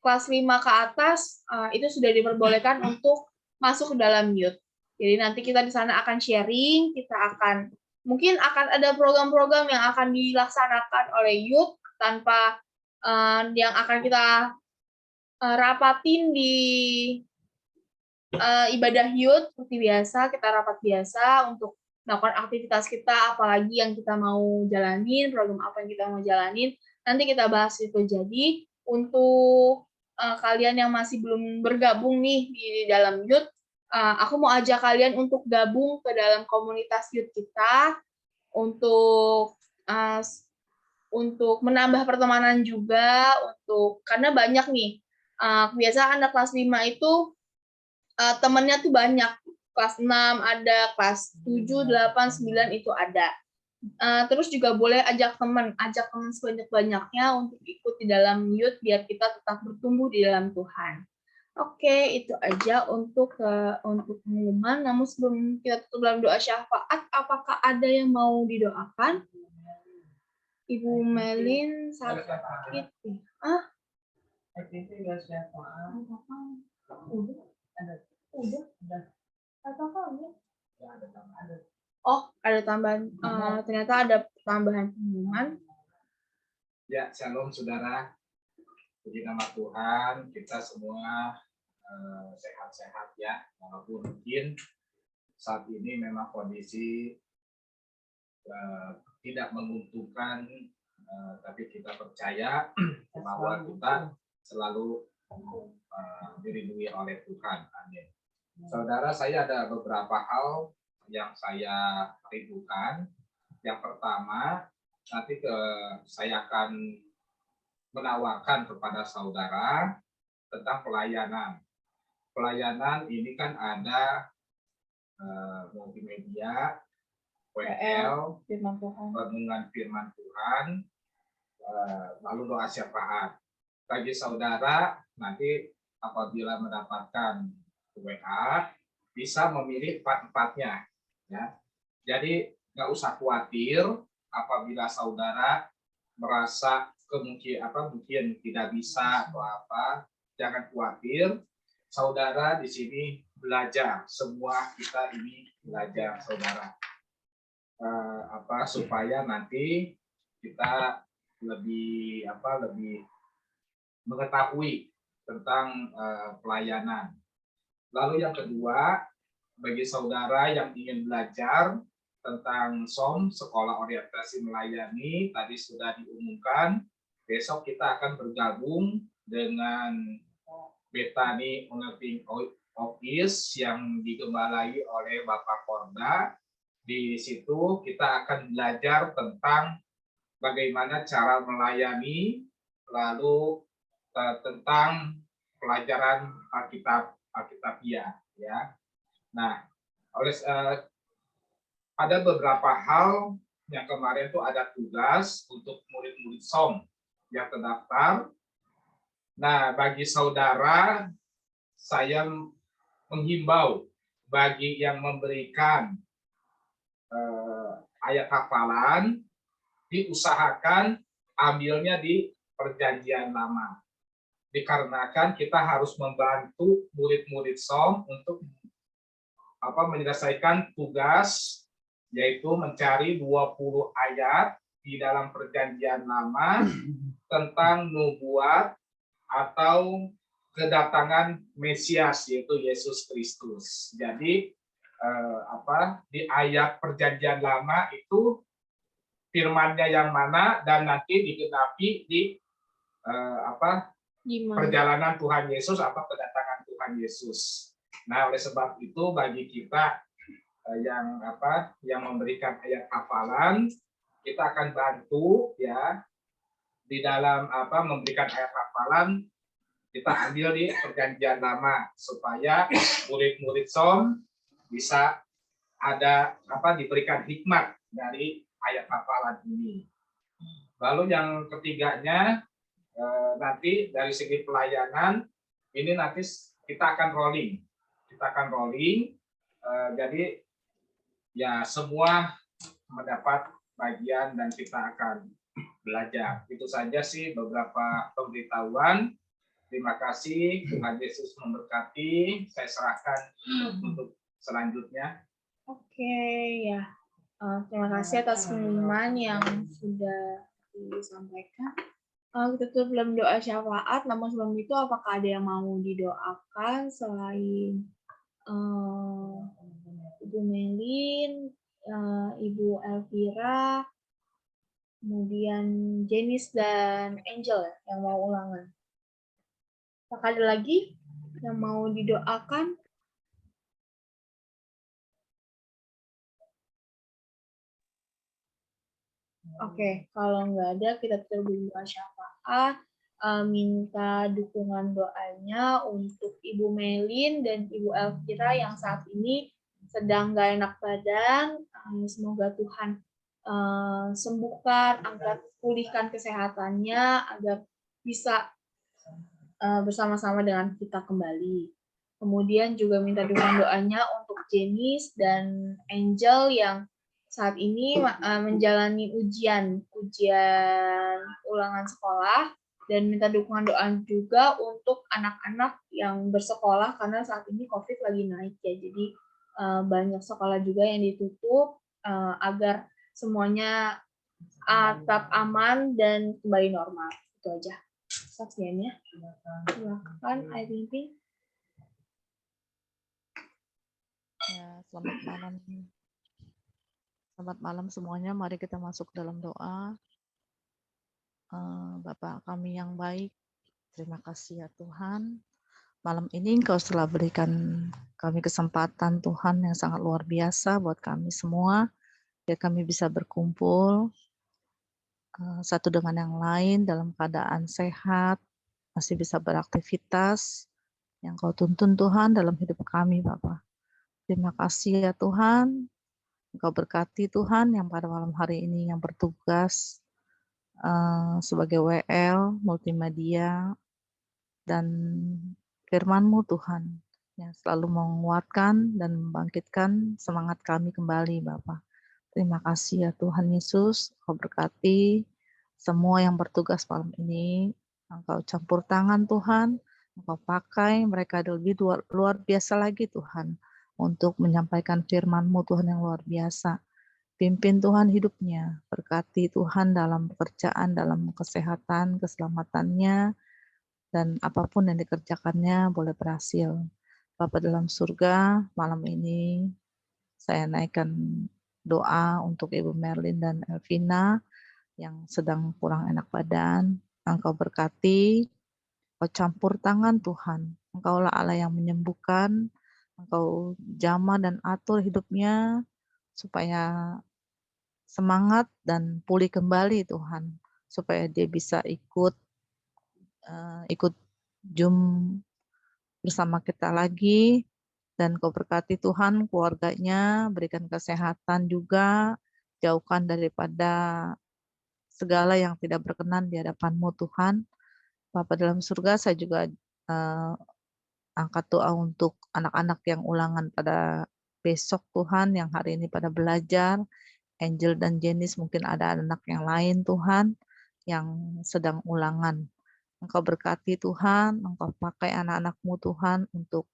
kelas 5 ke atas itu sudah diperbolehkan untuk masuk ke dalam youth. Jadi nanti kita di sana akan sharing, mungkin akan ada program-program yang akan dilaksanakan oleh youth tanpa yang akan kita rapatin di ibadah youth seperti biasa, kita rapat biasa untuk melakukan aktivitas kita, apalagi yang kita mau jalanin, program apa yang kita mau jalanin, nanti kita bahas itu. Jadi untuk kalian yang masih belum bergabung nih di dalam youth, aku mau ajak kalian untuk gabung ke dalam komunitas youth kita untuk menambah pertemanan juga, karena banyak nih. Biasa anak kelas 5 itu temennya tuh banyak. Kelas 6 ada, kelas 7, 8, 9 itu ada. Terus juga boleh ajak teman sebanyak-banyaknya untuk ikut di dalam youth biar kita tetap bertumbuh di dalam Tuhan. Oke, itu aja untuk pengumuman. Namun sebelum kita tutup dalam doa syafaat, apakah ada yang mau didoakan? Ibu Melin sakit. Oh, ada tambahan. Ternyata ada tambahan pengumuman. Ya, shalom saudara. Puji nama Tuhan, kita semua sehat-sehat ya, walaupun mungkin saat ini memang kondisi tidak menguntungkan, tapi kita percaya bahwa kita selalu dilindungi oleh Tuhan. Amin. Saudara, saya ada beberapa hal yang saya rindukan. Yang pertama, nanti saya akan menawarkan kepada saudara tentang pelayanan. Pelayanan ini kan ada multimedia, WL, renungan firman Tuhan, lalu doa syafaat. Bagi saudara, nanti apabila mendapatkan WA, bisa memilih empat-empatnya. Ya. Jadi nggak usah khawatir apabila saudara merasa mungkin tidak bisa atau apa, jangan khawatir. Saudara di sini belajar, semua kita ini belajar, saudara. Supaya nanti kita lebih mengetahui tentang pelayanan. Lalu yang kedua, bagi saudara yang ingin belajar tentang SOM, Sekolah Orientasi Melayani, tadi sudah diumumkan. Besok kita akan bergabung dengan Bethany Unearthing Office yang digembalai oleh Bapak Korda. Di situ kita akan belajar tentang bagaimana cara melayani, lalu tentang pelajaran Alkitabiah. Ya. Nah, ada beberapa hal yang kemarin itu ada tugas untuk murid-murid SOM yang terdaftar. Nah, bagi saudara, saya menghimbau bagi yang memberikan ayat hafalan, diusahakan ambilnya di Perjanjian Lama. Dikarenakan kita harus membantu murid-murid SOM untuk menyelesaikan tugas, yaitu mencari 20 ayat di dalam Perjanjian Lama tentang nubuat atau kedatangan Mesias, yaitu Yesus Kristus. Jadi di ayat Perjanjian Lama itu firman-Nya yang mana dan nanti digenapi di perjalanan Tuhan Yesus atau kedatangan Tuhan Yesus. Nah, oleh sebab itu bagi kita yang memberikan ayat hafalan, kita akan bantu ya di dalam memberikan ayat hafalan, kita ambil di Perjanjian Lama supaya murid-murid SOM bisa diberikan hikmat dari ayat hafalan ini. Lalu yang ketiganya, nanti dari segi pelayanan ini nanti kita akan rolling. Jadi ya semua mendapat bagian dan kita akan belajar. Itu saja sih beberapa pemberitahuan. Terima kasih, Tuhan Yesus memberkati. Saya serahkan untuk selanjutnya. Oke, ya. Terima kasih atas pengumuman yang sudah disampaikan. Kita tutup dalam doa syafaat. Namun sebelum itu, apakah ada yang mau didoakan selain Ibu Melin, Ibu Elvira, kemudian Janice dan Angel ya, yang mau ulangan. Apakah ada lagi yang mau didoakan? Oke, kalau nggak ada, kita berdoa syafaat, minta dukungan doanya untuk Ibu Melin dan Ibu Elvira yang saat ini sedang nggak enak badan. Semoga Tuhan sembuhkan, pulihkan kesehatannya agar bisa bersama-sama dengan kita kembali. Kemudian juga minta dukungan doanya untuk Janice dan Angel yang saat ini menjalani ujian ulangan sekolah, dan minta dukungan doa juga untuk anak-anak yang bersekolah karena saat ini COVID lagi naik ya. Jadi banyak sekolah juga yang ditutup agar semuanya tetap aman dan kembali normal. Itu aja saksiannya. Silakan, Ayu Pimpin. Ya, selamat malam. Selamat malam semuanya. Mari kita masuk dalam doa. Bapa kami yang baik, terima kasih ya Tuhan. Malam ini Engkau telah berikan kami kesempatan Tuhan yang sangat luar biasa buat kami semua, biar kami bisa berkumpul satu dengan yang lain dalam keadaan sehat, masih bisa beraktivitas yang Kau tuntun Tuhan dalam hidup kami Bapa. Terima kasih ya Tuhan. Engkau berkati Tuhan yang pada malam hari ini yang bertugas sebagai WL, multimedia, dan firman-Mu Tuhan yang selalu menguatkan dan membangkitkan semangat kami kembali Bapa. Terima kasih ya Tuhan Yesus, Engkau berkati semua yang bertugas malam ini. Engkau campur tangan Tuhan, Engkau pakai mereka lebih luar biasa lagi Tuhan, untuk menyampaikan firman-Mu Tuhan yang luar biasa. Pimpin Tuhan hidupnya, berkati Tuhan dalam pekerjaan, dalam kesehatan, keselamatannya, dan apapun yang dikerjakannya boleh berhasil. Bapa dalam surga, malam ini saya naikkan doa untuk Ibu Merlin dan Elvina yang sedang kurang enak badan. Engkau berkati, Engkau campur tangan Tuhan. Engkaulah Allah yang menyembuhkan. Engkau jamah dan atur hidupnya supaya semangat dan pulih kembali Tuhan, supaya dia bisa ikut Zoom bersama kita lagi, dan Kau berkati Tuhan keluarganya, berikan kesehatan juga, jauhkan daripada segala yang tidak berkenan di hadapan-Mu Tuhan. Bapa dalam surga, saya juga angkat doa untuk anak-anak yang ulangan pada besok Tuhan, yang hari ini pada belajar. Angel dan Janice, mungkin ada anak yang lain Tuhan yang sedang ulangan. Engkau berkati Tuhan, Engkau pakai anak-anak-Mu Tuhan untuk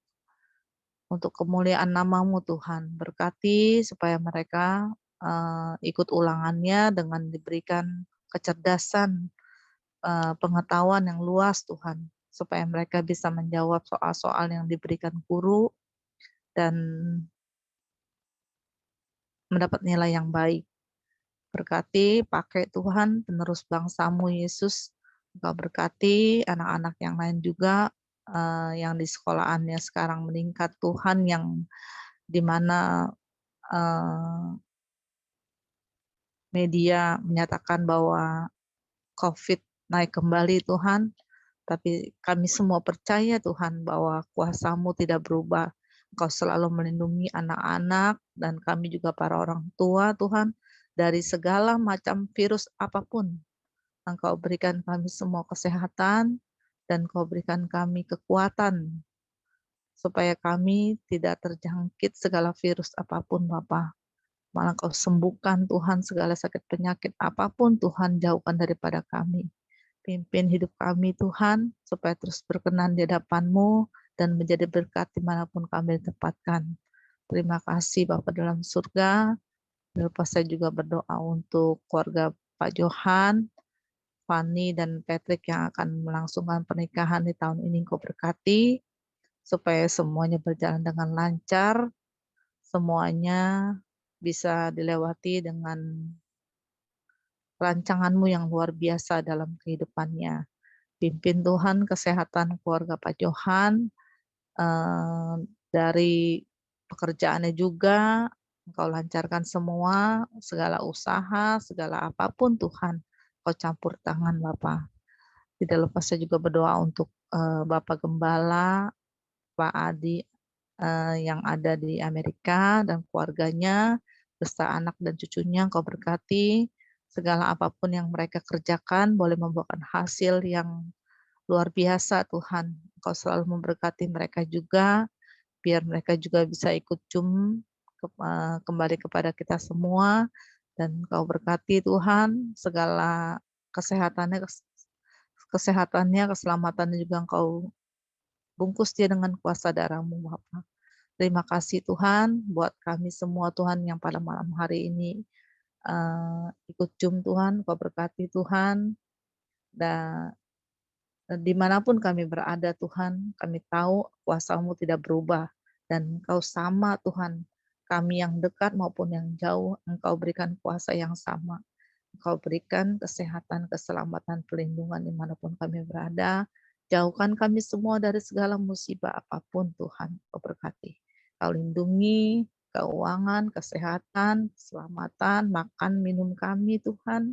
kemuliaan nama-Mu Tuhan. Berkati supaya mereka ikut ulangannya dengan diberikan kecerdasan, pengetahuan yang luas Tuhan, supaya mereka bisa menjawab soal-soal yang diberikan guru dan mendapat nilai yang baik. Berkati, pakai Tuhan penerus bangsa-Mu Yesus. Engkau berkati anak-anak yang lain juga yang di sekolahannya sekarang meningkat Tuhan, yang dimana media menyatakan bahwa COVID naik kembali Tuhan, tapi kami semua percaya Tuhan bahwa kuasa-Mu tidak berubah. Engkau selalu melindungi anak-anak dan kami juga para orang tua Tuhan dari segala macam virus apapun. Engkau berikan kami semua kesehatan dan Kau berikan kami kekuatan supaya kami tidak terjangkit segala virus apapun Bapa. Malah Kau sembuhkan Tuhan segala sakit penyakit apapun Tuhan, jauhkan daripada kami. Pimpin hidup kami Tuhan, supaya terus berkenan di hadapan-Mu dan menjadi berkat dimanapun kami ditempatkan. Terima kasih Bapa dalam surga. Lepas saya juga berdoa untuk keluarga Pak Johan, Fanny, dan Patrick yang akan melangsungkan pernikahan di tahun ini. Kau berkati, supaya semuanya berjalan dengan lancar, semuanya bisa dilewati dengan rancangan-Mu yang luar biasa dalam kehidupannya. Pimpin Tuhan kesehatan keluarga Pak Johan, dari pekerjaannya juga, Engkau lancarkan semua, segala usaha, segala apapun Tuhan, Kau campur tangan Bapa. Tidak lepas saya juga berdoa untuk Bapak Gembala, Pak Adi yang ada di Amerika dan keluarganya, beserta anak dan cucunya, Engkau berkati. Segala apapun yang mereka kerjakan boleh membuahkan hasil yang luar biasa Tuhan. Engkau selalu memberkati mereka juga, biar mereka juga bisa ikut kembali kepada kita semua. Dan Engkau berkati Tuhan, segala kesehatannya, keselamatannya juga Engkau bungkus dia dengan kuasa darah-Mu Bapa. Terima kasih Tuhan buat kami semua Tuhan yang pada malam hari ini ikut Tuhan, Kau berkati Tuhan, dan dimanapun kami berada Tuhan, kami tahu kuasa-Mu tidak berubah, dan Engkau sama Tuhan, kami yang dekat maupun yang jauh, Engkau berikan kuasa yang sama. Engkau berikan kesehatan, keselamatan, perlindungan dimanapun kami berada. Jauhkan kami semua dari segala musibah apapun Tuhan, Kau berkati. Kau lindungi keuangan, kesehatan, keselamatan, makan, minum kami Tuhan.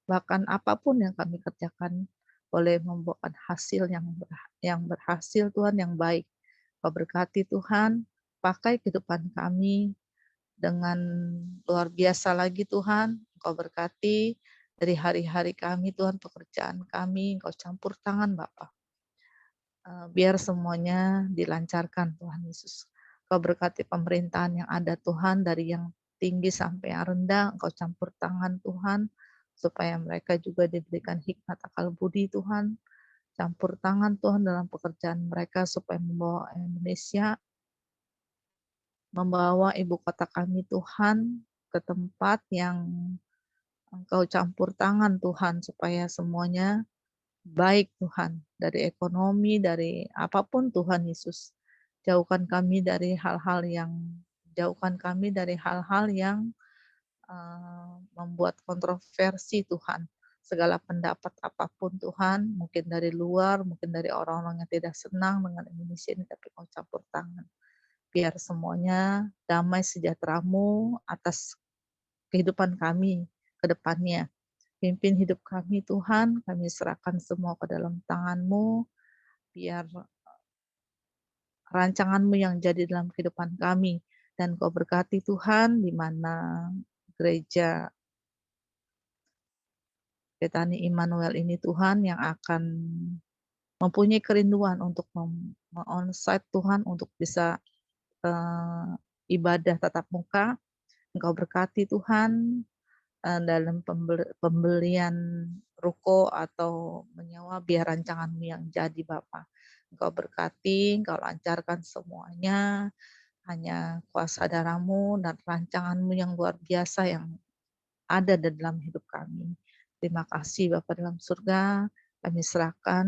Bahkan apapun yang kami kerjakan boleh membuahkan hasil yang berhasil Tuhan, yang baik. Kau berkati Tuhan, pakai kehidupan kami dengan luar biasa lagi Tuhan. Kau berkati dari hari-hari kami Tuhan, pekerjaan kami, Kau campur tangan Bapa. Biar semuanya dilancarkan Tuhan Yesus. Kau berkati pemerintahan yang ada Tuhan, dari yang tinggi sampai yang rendah, Engkau campur tangan Tuhan, supaya mereka juga diberikan hikmat akal budi Tuhan. Campur tangan Tuhan dalam pekerjaan mereka supaya membawa Indonesia, membawa ibu kota kami Tuhan ke tempat yang Engkau campur tangan Tuhan, supaya semuanya baik Tuhan, dari ekonomi, dari apapun Tuhan Yesus. Jauhkan kami dari hal-hal yang membuat kontroversi Tuhan. Segala pendapat apapun Tuhan, mungkin dari luar, mungkin dari orang-orang yang tidak senang dengan Indonesia ini, tapi Kau campur tangan. Biar semuanya damai sejahtera-Mu atas kehidupan kami ke depannya. Pimpin hidup kami Tuhan, kami serahkan semua ke dalam tangan-Mu, biar rancangan-Mu yang jadi dalam kehidupan kami. Dan Kau berkati Tuhan, di mana gereja Betani Immanuel ini Tuhan, yang akan mempunyai kerinduan untuk onsite Tuhan, untuk bisa ibadah tatap muka. Engkau berkati Tuhan, dalam pembelian ruko atau menyewa, biar rancangan-Mu yang jadi Bapa. Engkau berkati, Engkau lancarkan semuanya, hanya kuasa darah-Mu dan rancangan-Mu yang luar biasa yang ada di dalam hidup kami. Terima kasih Bapa dalam surga, kami serahkan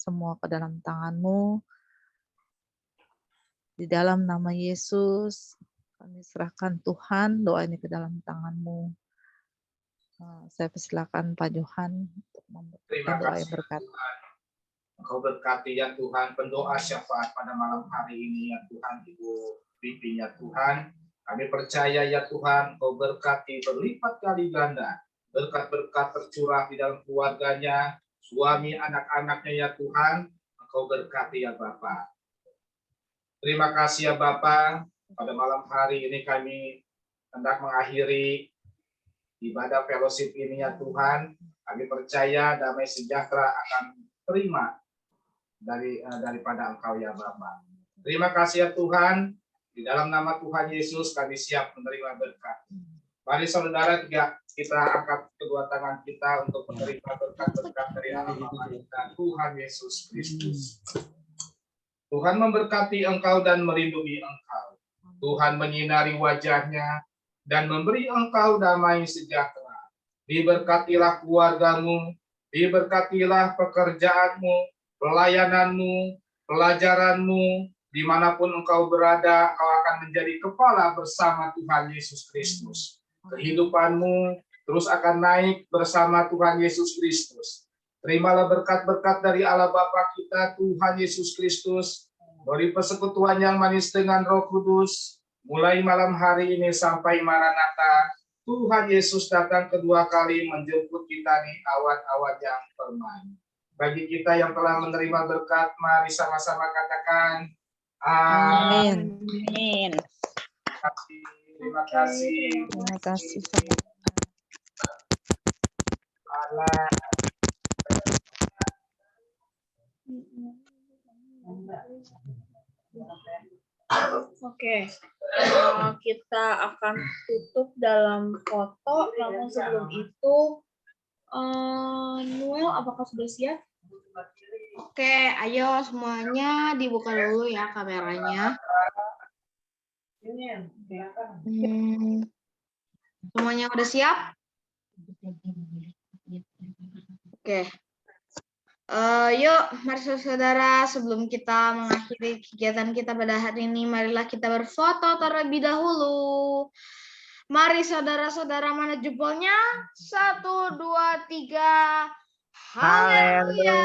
semua ke dalam tangan-Mu. Di dalam nama Yesus, kami serahkan Tuhan doa ini ke dalam tangan-Mu. Saya persilakan Pak Johan untuk memberikan doa yang berkat. Tuhan. Engkau berkati ya Tuhan, pendoa syafaat pada malam hari ini ya Tuhan, Ibu pimpin ya Tuhan. Kami percaya ya Tuhan, Engkau berkati berlipat kali ganda. Berkat-berkat tercurah di dalam keluarganya, suami, anak-anaknya ya Tuhan. Engkau berkati ya Bapa. Terima kasih ya Bapa. Pada malam hari ini kami hendak mengakhiri ibadah fellowship ini ya Tuhan. Kami percaya damai sejahtera akan terima daripada Engkau ya Bapa. Terima kasih ya Tuhan. Di dalam nama Tuhan Yesus kami siap menerima berkat. Mari saudara, kita angkat kedua tangan kita untuk menerima berkat-berkat dari Allah kita, Tuhan Yesus Kristus. Tuhan memberkati engkau dan melindungi engkau. Tuhan menyinari wajahnya dan memberi engkau damai sejahtera. Diberkatilah keluargamu, diberkatilah pekerjaanmu, pelayananmu, pelajaranmu, Dimanapun engkau berada, kau akan menjadi kepala bersama Tuhan Yesus Kristus. Kehidupanmu terus akan naik bersama Tuhan Yesus Kristus. Terimalah berkat-berkat dari Allah Bapa kita, Tuhan Yesus Kristus, dari persekutuan yang manis dengan Roh Kudus, mulai malam hari ini sampai Maranatha. Tuhan Yesus datang kedua kali menjemput kita di awan-awan yang permai. Bagi kita yang telah menerima berkat, mari sama-sama katakan, amin. Amin. Terima kasih. Terima kasih. Allah. Oke, kita akan tutup dalam foto. Namun sebelum itu, Noel, apakah sudah siap? Oke, ayo semuanya dibuka dulu ya kameranya. Semuanya udah siap? Oke. Yuk, mari saudara, sebelum kita mengakhiri kegiatan kita pada hari ini, marilah kita berfoto terlebih dahulu. Mari saudara-saudara, mana jempolnya? 1, 2, 3. Haleluya.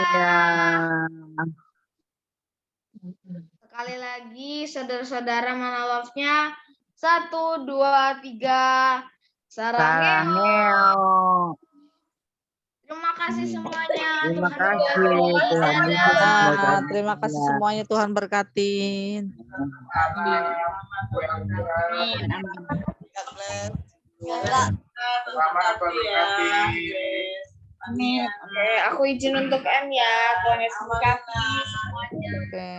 Sekali lagi, saudara-saudara, mana love-nya? 1, 2, 3. Sarangeo. Terima kasih semuanya. Terima kasih Tuhan Yesus memberkati. Terima kasih semuanya, Tuhan berkatin. Selamat berkati. Amin. Oke, aku izin untuk M ya. Tuhan Yesus memberkati semuanya. Oke.